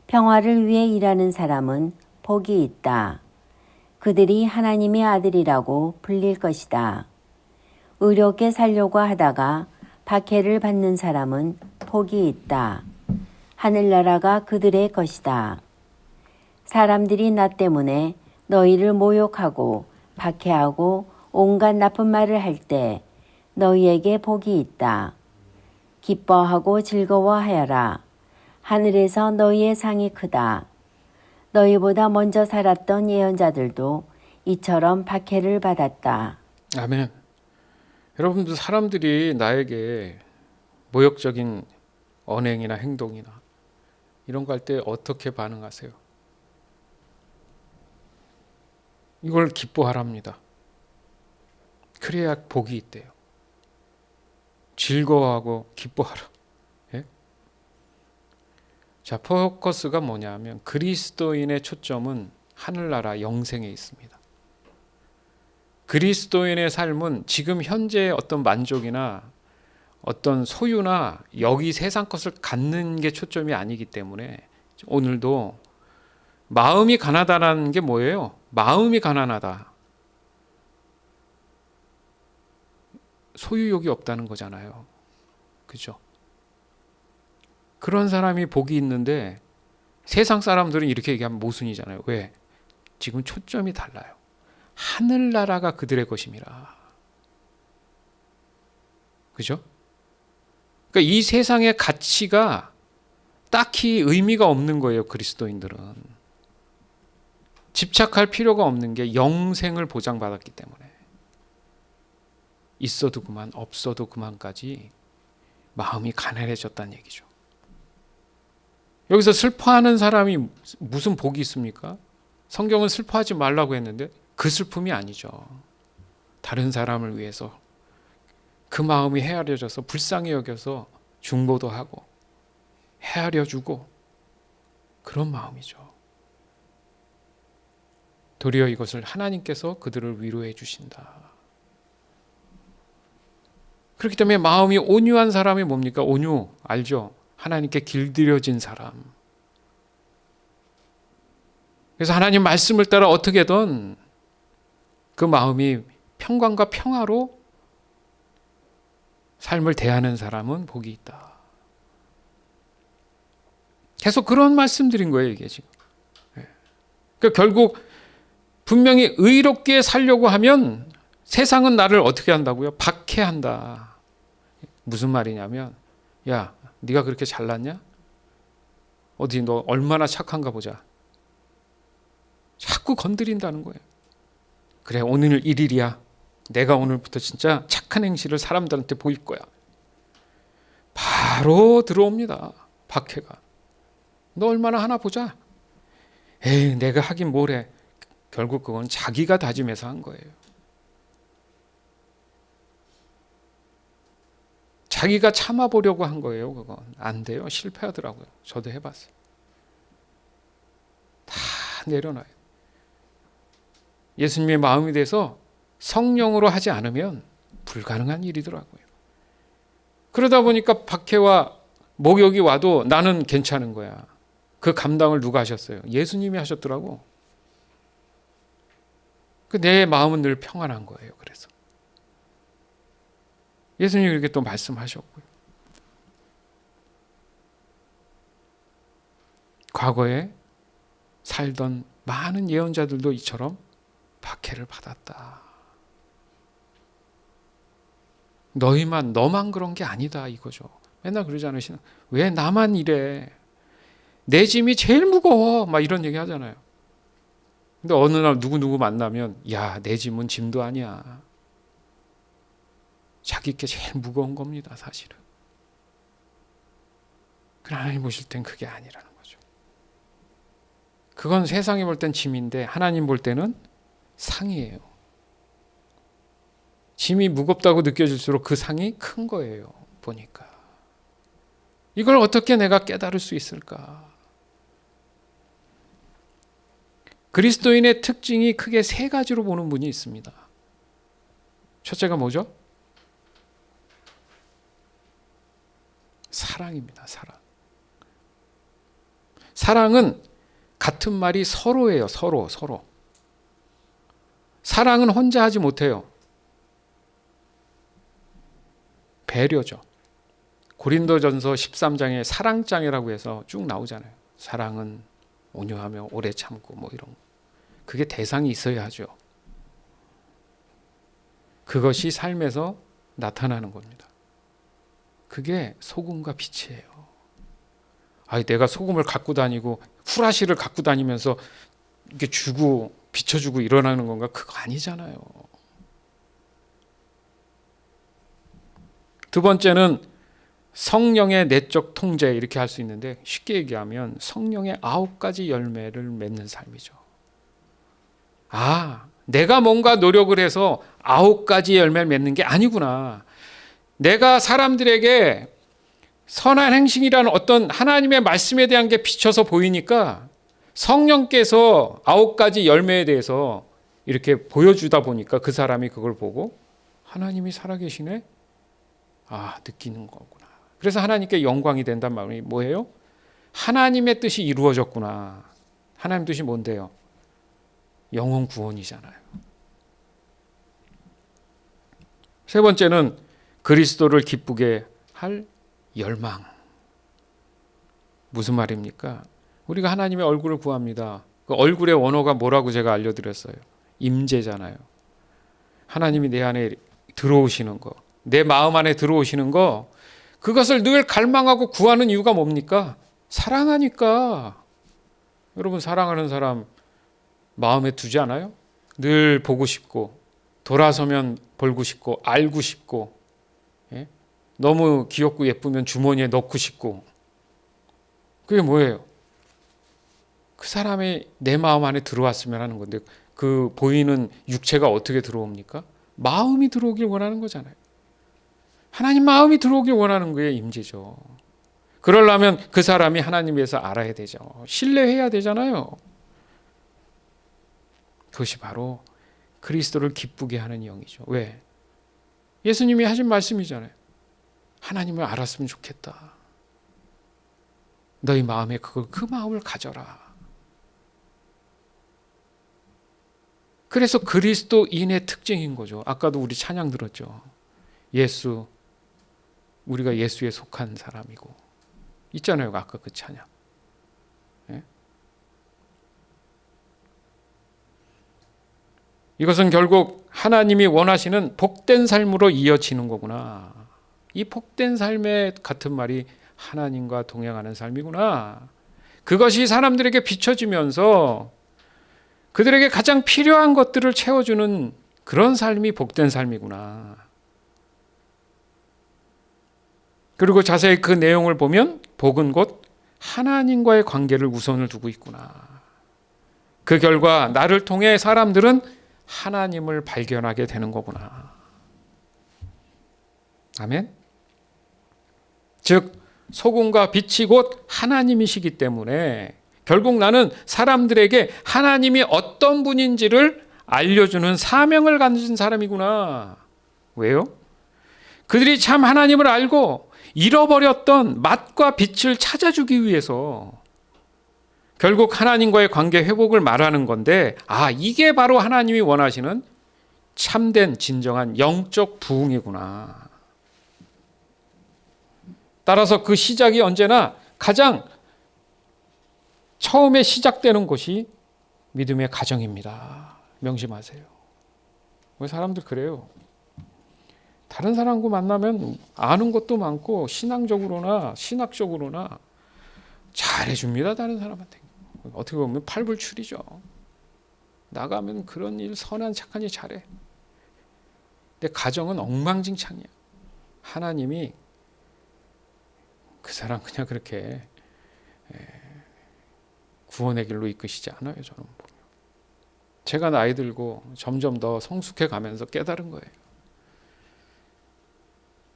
평화를 위해 일하는 사람은 복이 있다. 그들이 하나님의 아들이라고 불릴 것이다. 의롭게 살려고 하다가 박해를 받는 사람은 복이 있다. 하늘나라가 그들의 것이다. 사람들이 나 때문에 너희를 모욕하고 박해하고 온갖 나쁜 말을 할 때 너희에게 복이 있다. 기뻐하고 즐거워하여라. 하늘에서 너희의 상이 크다. 너희보다 먼저 살았던 예언자들도 이처럼 박해를 받았다. 아멘. 여러분들 사람들이 나에게 모욕적인 언행이나 행동이나 이런 거 할 때 어떻게 반응하세요? 이걸 기뻐하랍니다. 그래야 복이 있대요. 즐거워하고 기뻐하라. 예? 자, 포커스가 뭐냐면 그리스도인의 초점은 하늘나라 영생에 있습니다. 그리스도인의 삶은 지금 현재의 어떤 만족이나 어떤 소유나 여기 세상 것을 갖는 게 초점이 아니기 때문에 오늘도 마음이 가난하다는 게 뭐예요? 마음이 가난하다. 소유욕이 없다는 거잖아요. 그죠? 그런 사람이 복이 있는데 세상 사람들은 이렇게 얘기하면 모순이잖아요. 왜? 지금 초점이 달라요. 하늘나라가 그들의 것임이라. 그죠? 그러니까 이 세상의 가치가 딱히 의미가 없는 거예요. 그리스도인들은. 집착할 필요가 없는 게 영생을 보장받았기 때문에. 있어도 그만 없어도 그만까지 마음이 가난해졌다는 얘기죠. 여기서 슬퍼하는 사람이 무슨 복이 있습니까? 성경은 슬퍼하지 말라고 했는데 그 슬픔이 아니죠. 다른 사람을 위해서 그 마음이 헤아려져서 불쌍히 여겨서 중보도 하고 헤아려주고 그런 마음이죠. 도리어 이것을 하나님께서 그들을 위로해 주신다. 그렇기 때문에 마음이 온유한 사람이 뭡니까? 온유 알죠? 하나님께 길들여진 사람. 그래서 하나님 말씀을 따라 어떻게든 그 마음이 평강과 평화로 삶을 대하는 사람은 복이 있다. 계속 그런 말씀드린 거예요, 이게 지금. 그러니까 결국 분명히 의롭게 살려고 하면 세상은 나를 어떻게 한다고요? 박해한다. 무슨 말이냐면, 야, 네가 그렇게 잘났냐? 어디 너 얼마나 착한가 보자. 자꾸 건드린다는 거예요. 그래, 오늘 1일이야. 내가 오늘부터 진짜 착한 행실을 사람들한테 보일 거야. 바로 들어옵니다. 박해가. 너 얼마나 하나 보자. 에이, 내가 하긴 뭘 해. 결국 그건 자기가 다짐해서 한 거예요. 자기가 참아보려고 한 거예요. 그건 안 돼요. 실패하더라고요. 저도 해봤어요. 다 내려놔요. 예수님의 마음이 돼서 성령으로 하지 않으면 불가능한 일이더라고요. 그러다 보니까 박해와 목욕이 와도 나는 괜찮은 거야. 그 감당을 누가 하셨어요? 예수님이 하셨더라고. 내 마음은 늘 평안한 거예요. 그래서 예수님이 그렇게 또 말씀하셨고요. 과거에 살던 많은 예언자들도 이처럼 박해를 받았다. 너만 그런 게 아니다 이거죠. 맨날 그러지 않으시나? 왜 나만 이래? 내 짐이 제일 무거워. 막 이런 얘기 하잖아요. 근데 어느 날 누구 만나면 야, 내 짐은 짐도 아니야. 자기 게 제일 무거운 겁니다, 사실은. 그러나 하나님 보실 땐 그게 아니라는 거죠. 그건 세상이 볼 땐 짐인데 하나님 볼 때는 상이에요. 짐이 무겁다고 느껴질수록 그 상이 큰 거예요. 보니까. 이걸 어떻게 내가 깨달을 수 있을까? 그리스도인의 특징이 크게 세 가지로 보는 분이 있습니다. 첫째가 뭐죠? 사랑입니다. 사랑. 사랑은 같은 말이 서로예요. 서로. 사랑은 혼자 하지 못해요. 배려죠. 고린도전서 13장에 사랑장이라고 해서 쭉 나오잖아요. 사랑은 온유하며 오래 참고 뭐 이런 거. 그게 대상이 있어야 하죠. 그것이 삶에서 나타나는 겁니다. 그게 소금과 빛이에요. 내가 소금을 갖고 다니고 후라시를 갖고 다니면서 이렇게 주고 비춰주고 일어나는 건가? 그거 아니잖아요. 두 번째는 성령의 내적 통제 이렇게 할 수 있는데 쉽게 얘기하면 성령의 9가지 열매를 맺는 삶이죠. 내가 뭔가 노력을 해서 9가지 열매를 맺는 게 아니구나. 내가 사람들에게 선한 행실이라는 어떤 하나님의 말씀에 대한 게 비춰서 보이니까 성령께서 9가지 열매에 대해서 이렇게 보여주다 보니까 그 사람이 그걸 보고 하나님이 살아계시네? 느끼는 거구나. 그래서 하나님께 영광이 된단 말이 뭐예요? 하나님의 뜻이 이루어졌구나. 하나님 뜻이 뭔데요? 영혼 구원이잖아요. 세 번째는 그리스도를 기쁘게 할 열망. 무슨 말입니까? 우리가 하나님의 얼굴을 구합니다. 그 얼굴의 원어가 뭐라고 제가 알려드렸어요. 임재잖아요. 하나님이 내 안에 들어오시는 거, 내 마음 안에 들어오시는 거, 그것을 늘 갈망하고 구하는 이유가 뭡니까? 사랑하니까. 여러분, 사랑하는 사람 마음에 두지 않아요? 늘 보고 싶고, 돌아서면 보고 싶고, 알고 싶고, 예? 너무 귀엽고 예쁘면 주머니에 넣고 싶고. 그게 뭐예요? 그 사람이 내 마음 안에 들어왔으면 하는 건데, 그 보이는 육체가 어떻게 들어옵니까? 마음이 들어오길 원하는 거잖아요. 하나님 마음이 들어오길 원하는 거에 임재죠. 그러려면 그 사람이 하나님에서 알아야 되죠. 신뢰해야 되잖아요. 그것이 바로 그리스도를 기쁘게 하는 영이죠. 왜? 예수님이 하신 말씀이잖아요. 하나님을 알았으면 좋겠다. 너희 마음에 그 마음을 가져라. 그래서 그리스도인의 특징인 거죠. 아까도 우리 찬양 들었죠. 우리가 예수에 속한 사람이고. 있잖아요. 아까 그 찬양. 예? 이것은 결국 하나님이 원하시는 복된 삶으로 이어지는 거구나. 이 복된 삶의 같은 말이 하나님과 동행하는 삶이구나. 그것이 사람들에게 비춰지면서 그들에게 가장 필요한 것들을 채워주는 그런 삶이 복된 삶이구나. 그리고 자세히 그 내용을 보면 복은 곧 하나님과의 관계를 우선을 두고 있구나. 그 결과 나를 통해 사람들은 하나님을 발견하게 되는 거구나. 아멘. 즉 소금과 빛이 곧 하나님이시기 때문에 결국 나는 사람들에게 하나님이 어떤 분인지를 알려주는 사명을 가진 사람이구나. 왜요? 그들이 참 하나님을 알고 잃어버렸던 맛과 빛을 찾아주기 위해서 결국 하나님과의 관계 회복을 말하는 건데, 이게 바로 하나님이 원하시는 참된 진정한 영적 부흥이구나. 따라서 그 시작이 언제나 가장 처음에 시작되는 곳이 믿음의 가정입니다. 명심하세요. 왜 사람들 그래요? 다른 사람과 만나면 아는 것도 많고 신앙적으로나 신학적으로나 잘해줍니다. 다른 사람한테. 어떻게 보면 팔불출이죠. 나가면 그런 일 선한 착한 일 잘해. 근데 가정은 엉망진창이야. 하나님이 그 사람 그냥 그렇게 구원의 길로 이끄시지 않아요. 저는 보면. 제가 나이 들고 점점 더 성숙해 가면서 깨달은 거예요.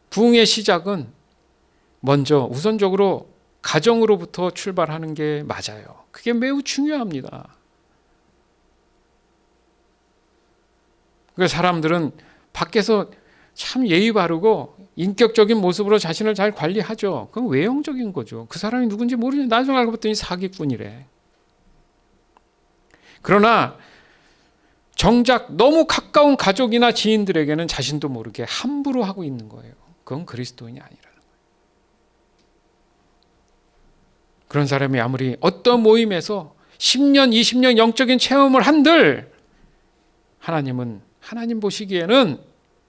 부흥의 시작은 먼저 우선적으로 가정으로부터 출발하는 게 맞아요. 그게 매우 중요합니다. 그래서 사람들은 밖에서 참 예의 바르고 인격적인 모습으로 자신을 잘 관리하죠. 그건 외형적인 거죠. 그 사람이 누군지 모르니 나중에 알고 봤더니 사기꾼이래. 그러나 정작 너무 가까운 가족이나 지인들에게는 자신도 모르게 함부로 하고 있는 거예요. 그건 그리스도인이 아니라는 거예요. 그런 사람이 아무리 어떤 모임에서 10년, 20년 영적인 체험을 한들 하나님은 하나님 보시기에는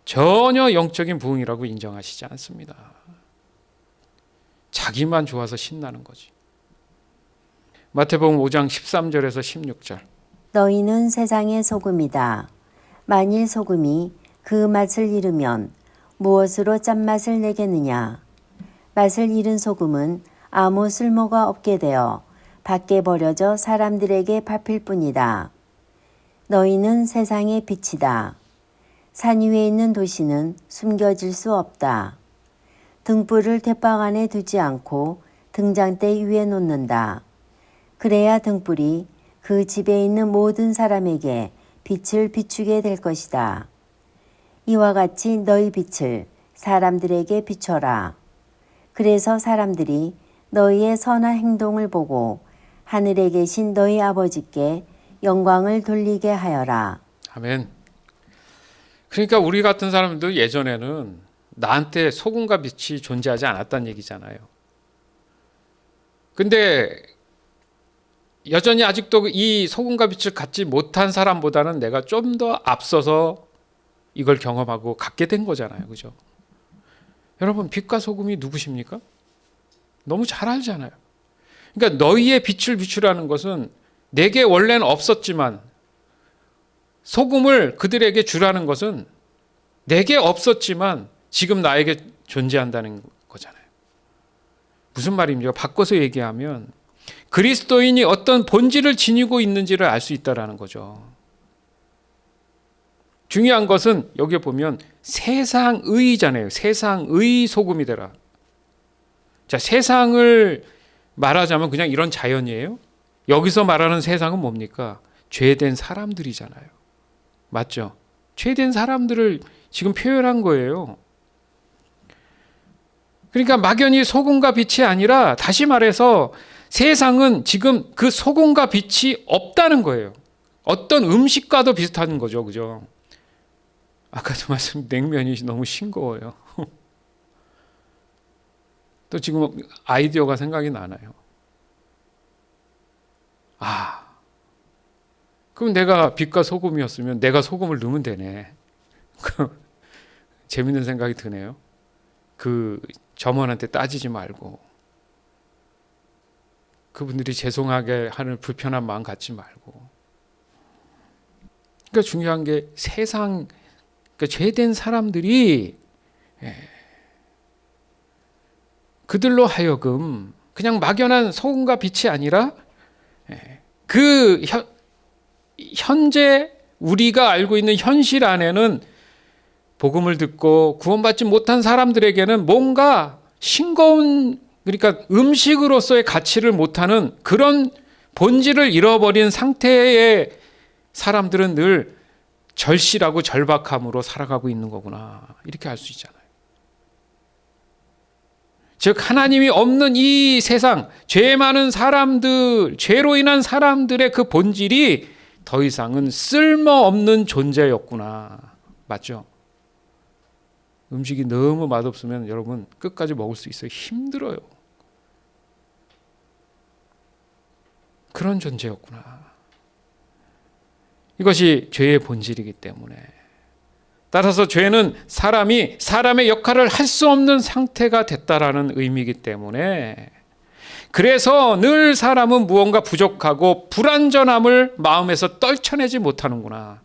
전혀 영적인 부흥이라고 인정하시지 않습니다. 자기만 좋아서 신나는 거지. 마태복음 5장 13절에서 16절. 너희는 세상의 소금이다. 만일 소금이 그 맛을 잃으면 무엇으로 짠맛을 내겠느냐. 맛을 잃은 소금은 아무 쓸모가 없게 되어 밖에 버려져 사람들에게 밟힐 뿐이다. 너희는 세상의 빛이다. 산 위에 있는 도시는 숨겨질 수 없다. 등불을 鉄板안에 두지 않고 등잔대 위에 놓는다. 그래야 등불이 그 집에 있는 모든 사람에게 빛을 비추게 될 것이다. 이와 같이 너희 빛을 사람들에게 비춰라. 그래서 사람들이 너희의 선한 행동을 보고 하늘에 계신 너희 아버지께 영광을 돌리게 하여라. 아멘. 그러니까 우리 같은 사람도 예전에는 나한테 소금과 빛이 존재하지 않았다는 얘기잖아요. 근데 여전히 아직도 이 소금과 빛을 갖지 못한 사람보다는 내가 좀 더 앞서서 이걸 경험하고 갖게 된 거잖아요. 그죠? 여러분, 빛과 소금이 누구십니까? 너무 잘 알잖아요. 그러니까 너희의 빛을 비추라는 것은 내게 원래는 없었지만 소금을 그들에게 주라는 것은 내게 없었지만 지금 나에게 존재한다는 거잖아요. 무슨 말입니까? 바꿔서 얘기하면 그리스도인이 어떤 본질을 지니고 있는지를 알 수 있다는 거죠. 중요한 것은 여기에 보면 세상의잖아요. 세상의 소금이 되라. 자, 세상을 말하자면 그냥 이런 자연이에요. 여기서 말하는 세상은 뭡니까? 죄된 사람들이잖아요. 맞죠? 죄된 사람들을 지금 표현한 거예요. 그러니까 막연히 소금과 빛이 아니라 다시 말해서 세상은 지금 그 소금과 빛이 없다는 거예요. 어떤 음식과도 비슷한 거죠. 그죠? 아까도 말씀 냉면이 너무 싱거워요. 또 지금 아이디어가 생각이 나나요? 그럼 내가 빛과 소금이었으면 내가 소금을 넣으면 되네. 재밌는 생각이 드네요. 그 점원한테 따지지 말고 그분들이 죄송하게 하는 불편한 마음 갖지 말고. 그러니까 중요한 게 세상, 그러니까 죄된 사람들이 그들로 하여금 그냥 막연한 소금과 빛이 아니라 그 현재 우리가 알고 있는 현실 안에는 복음을 듣고 구원받지 못한 사람들에게는 뭔가 싱거운, 그러니까 음식으로서의 가치를 못하는 그런 본질을 잃어버린 상태의 사람들은 늘 절실하고 절박함으로 살아가고 있는 거구나, 이렇게 알 수 있잖아요. 즉 하나님이 없는 이 세상, 죄 많은 사람들, 죄로 인한 사람들의 그 본질이 더 이상은 쓸모없는 존재였구나. 맞죠? 음식이 너무 맛없으면 여러분 끝까지 먹을 수 있어요. 힘들어요. 그런 존재였구나. 이것이 죄의 본질이기 때문에, 따라서 죄는 사람의 역할을 할 수 없는 상태가 됐다라는 의미이기 때문에, 그래서 늘 사람은 무언가 부족하고 불완전함을 마음에서 떨쳐내지 못하는구나.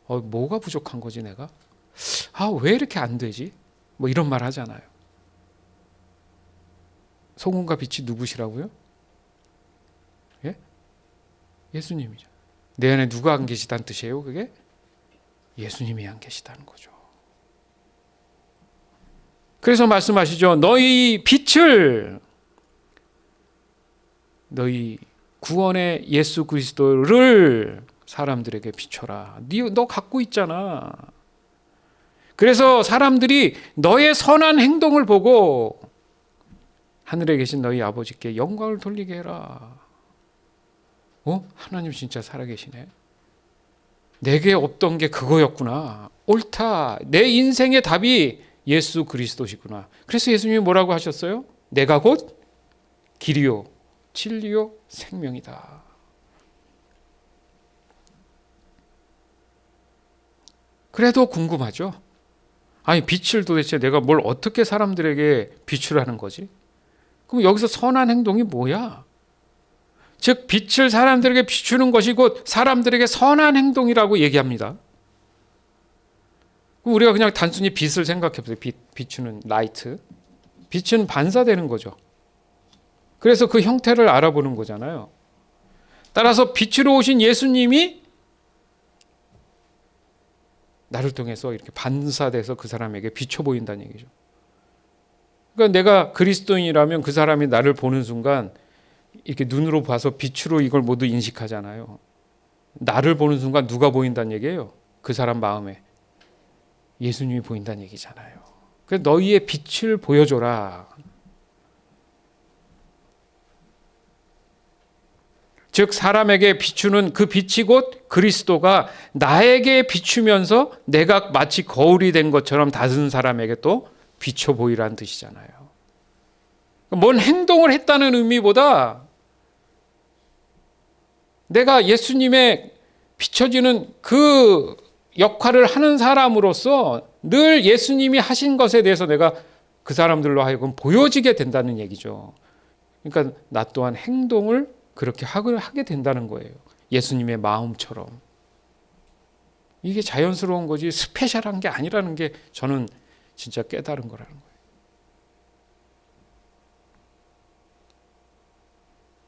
뭐가 부족한 거지 내가? 왜 이렇게 안 되지? 뭐 이런 말 하잖아요. 소금과 빛이 누구시라고요? 예? 예수님이죠. 내 안에 누가 안 계시다는 뜻이에요, 그게? 예수님이 안 계시다는 거죠. 그래서 말씀하시죠. 너희 빛을, 너희 구원의 예수 그리스도를 사람들에게 비춰라. 너 갖고 있잖아. 그래서 사람들이 너의 선한 행동을 보고 하늘에 계신 너희 아버지께 영광을 돌리게 해라. 하나님 진짜 살아계시네. 내게 없던 게 그거였구나. 옳다. 내 인생의 답이 예수 그리스도시구나. 그래서 예수님이 뭐라고 하셨어요? 내가 곧 길이요 진리요 생명이다. 그래도 궁금하죠? 아니, 빛을 도대체 내가 뭘 어떻게 사람들에게 비추라는 거지? 그럼 여기서 선한 행동이 뭐야? 즉 빛을 사람들에게 비추는 것이 곧 사람들에게 선한 행동이라고 얘기합니다. 우리가 그냥 단순히 빛을 생각해보세요. 비추는 라이트. 빛은 반사되는 거죠. 그래서 그 형태를 알아보는 거잖아요. 따라서 빛으로 오신 예수님이 나를 통해서 이렇게 반사돼서 그 사람에게 비춰 보인다는 얘기죠. 그러니까 내가 그리스도인이라면 그 사람이 나를 보는 순간 이렇게 눈으로 봐서 빛으로 이걸 모두 인식하잖아요. 나를 보는 순간 누가 보인다는 얘기예요? 그 사람 마음에 예수님이 보인다는 얘기잖아요. 그래서 너희의 빛을 보여줘라. 즉 사람에게 비추는 그 빛이 곧 그리스도가 나에게 비추면서 내가 마치 거울이 된 것처럼 다른 사람에게 또 비춰 보이라는 뜻이잖아요. 뭔 행동을 했다는 의미보다 내가 예수님의 비춰지는 그 역할을 하는 사람으로서 늘 예수님이 하신 것에 대해서 내가 그 사람들로 하여금 보여지게 된다는 얘기죠. 그러니까 나 또한 행동을 그렇게 하게 된다는 거예요. 예수님의 마음처럼. 이게 자연스러운 거지 스페셜한 게 아니라는 게 저는 진짜 깨달은 거라는 거예요.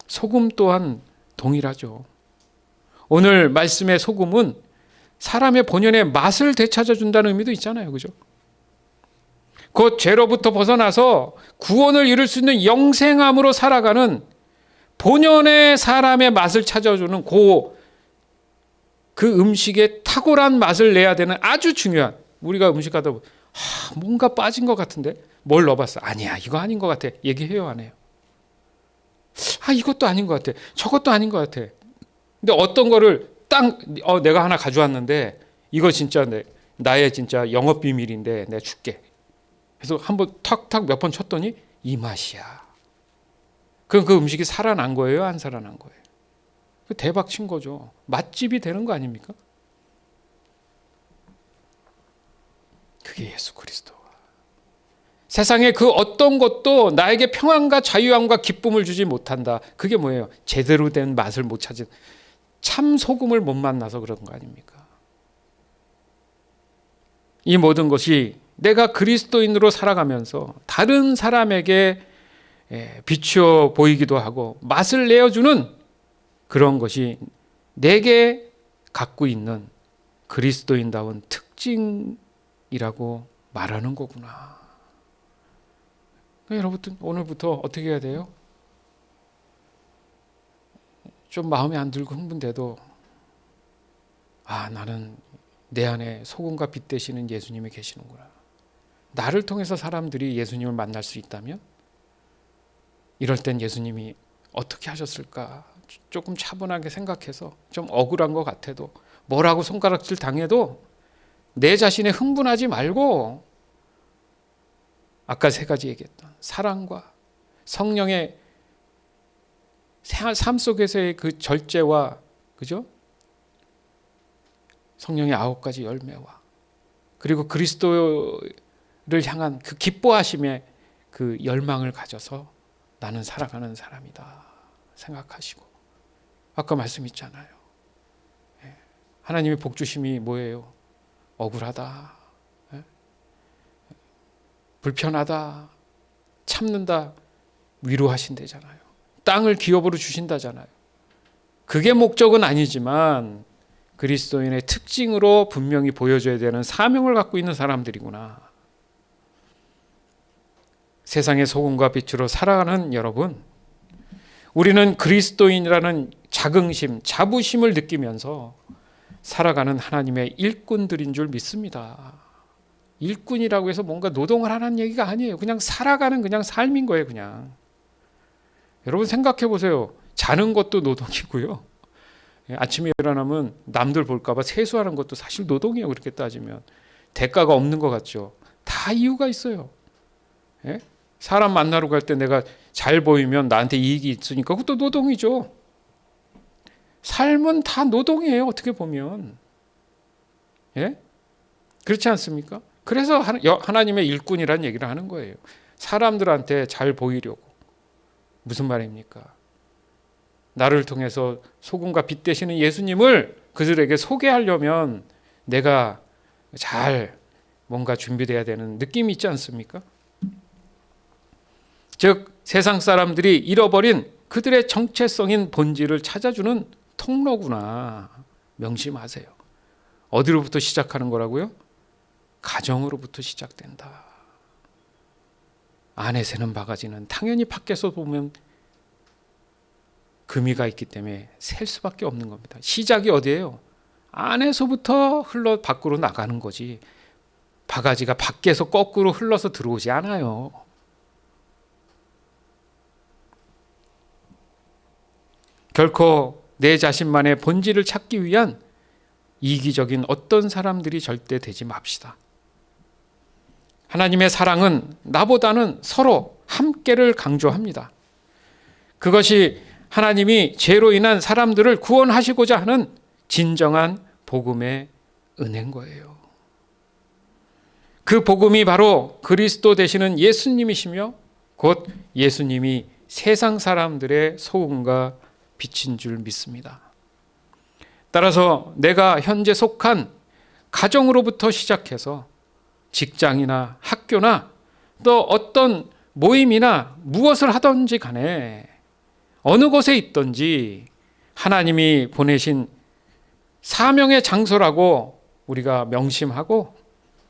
소금 또한 동일하죠. 오늘 말씀의 소금은 사람의 본연의 맛을 되찾아준다는 의미도 있잖아요. 그죠? 곧 죄로부터 벗어나서 구원을 이룰 수 있는 영생함으로 살아가는 본연의 사람의 맛을 찾아주는 그 음식에 탁월한 맛을 내야 되는 아주 중요한, 우리가 음식하다 보면 뭔가 빠진 것 같은데 뭘 넣어봤어? 아니야, 이거 아닌 것 같아. 얘기해요, 안 해요? 이것도 아닌 것 같아. 저것도 아닌 것 같아. 근데 어떤 거를 내가 하나 가져왔는데 이거 진짜 나의 진짜 영업 비밀인데 내가 줄게. 그래서 한번 탁탁 몇 번 쳤더니 이 맛이야. 그럼 그 음식이 살아난 거예요? 안 살아난 거예요? 대박 친 거죠. 맛집이 되는 거 아닙니까? 그게 예수 그리스도. 세상에 그 어떤 것도 나에게 평안과 자유함과 기쁨을 주지 못한다. 그게 뭐예요? 제대로 된 맛을 못 찾은, 참 소금을 못 만나서 그런 거 아닙니까? 이 모든 것이 내가 그리스도인으로 살아가면서 다른 사람에게 비추어 보이기도 하고 맛을 내어주는 그런 것이 내게 갖고 있는 그리스도인다운 특징이라고 말하는 거구나. 여러분 오늘부터 어떻게 해야 돼요? 좀 마음에 안 들고 흥분돼도 나는 내 안에 소금과 빛 되시는 예수님이 계시는구나. 나를 통해서 사람들이 예수님을 만날 수 있다면 이럴 땐 예수님이 어떻게 하셨을까? 조금 차분하게 생각해서 좀 억울한 것 같아도 뭐라고 손가락질 당해도 내 자신에 흥분하지 말고 아까 세 가지 얘기했던 사랑과 성령의 삶 속에서의 그 절제와 그죠? 성령의 9가지 열매와 그리고 그리스도를 향한 그 기뻐하심의 그 열망을 가져서 나는 살아가는 사람이다 생각하시고 아까 말씀 있잖아요. 하나님의 복 주심이 뭐예요? 억울하다, 불편하다, 참는다, 위로하신다잖아요. 땅을 기업으로 주신다잖아요. 그게 목적은 아니지만 그리스도인의 특징으로 분명히 보여줘야 되는 사명을 갖고 있는 사람들이구나. 세상의 소금과 빛으로 살아가는 여러분, 우리는 그리스도인이라는 자긍심, 자부심을 느끼면서 살아가는 하나님의 일꾼들인 줄 믿습니다. 일꾼이라고 해서 뭔가 노동을 하는 얘기가 아니에요. 그냥 살아가는 그냥 삶인 거예요. 그냥. 여러분 생각해 보세요. 자는 것도 노동이고요. 아침에 일어나면 남들 볼까 봐 세수하는 것도 사실 노동이에요. 그렇게 따지면. 대가가 없는 것 같죠. 다 이유가 있어요. 사람 만나러 갈 때 내가 잘 보이면 나한테 이익이 있으니까 그것도 노동이죠. 삶은 다 노동이에요. 어떻게 보면. 그렇지 않습니까? 그래서 하나님의 일꾼이라는 얘기를 하는 거예요. 사람들한테 잘 보이려고. 무슨 말입니까? 나를 통해서 소금과 빛 되시는 예수님을 그들에게 소개하려면 내가 잘 뭔가 준비돼야 되는 느낌이 있지 않습니까? 즉 세상 사람들이 잃어버린 그들의 정체성인 본질을 찾아주는 통로구나. 명심하세요. 어디로부터 시작하는 거라고요? 가정으로부터 시작된다. 안에 새는 바가지는 당연히 밖에서 보면 금이가 있기 때문에 셀 수밖에 없는 겁니다. 시작이 어디예요? 안에서부터 흘러 밖으로 나가는 거지. 바가지가 밖에서 거꾸로 흘러서 들어오지 않아요. 결코 내 자신만의 본질을 찾기 위한 이기적인 어떤 사람들이 절대 되지 맙시다. 하나님의 사랑은 나보다는 서로 함께를 강조합니다. 그것이 하나님이 죄로 인한 사람들을 구원하시고자 하는 진정한 복음의 은혜인 거예요. 그 복음이 바로 그리스도 되시는 예수님이시며 곧 예수님이 세상 사람들의 소금과 빛인 줄 믿습니다. 따라서 내가 현재 속한 가정으로부터 시작해서 직장이나 학교나 또 어떤 모임이나 무엇을 하든지 간에 어느 곳에 있든지 하나님이 보내신 사명의 장소라고 우리가 명심하고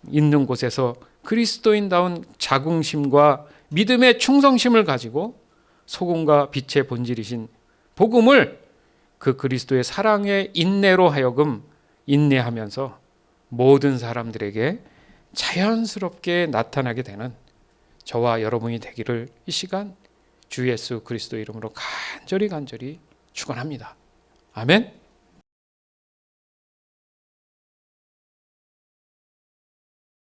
있는 곳에서 그리스도인다운 자긍심과 믿음의 충성심을 가지고 소금과 빛의 본질이신 복음을 그 그리스도의 사랑의 인내로 하여금 인내하면서 모든 사람들에게 자연스럽게 나타나게 되는 저와 여러분이 되기를 이 시간 주 예수 그리스도 이름으로 간절히 축원합니다. 아멘.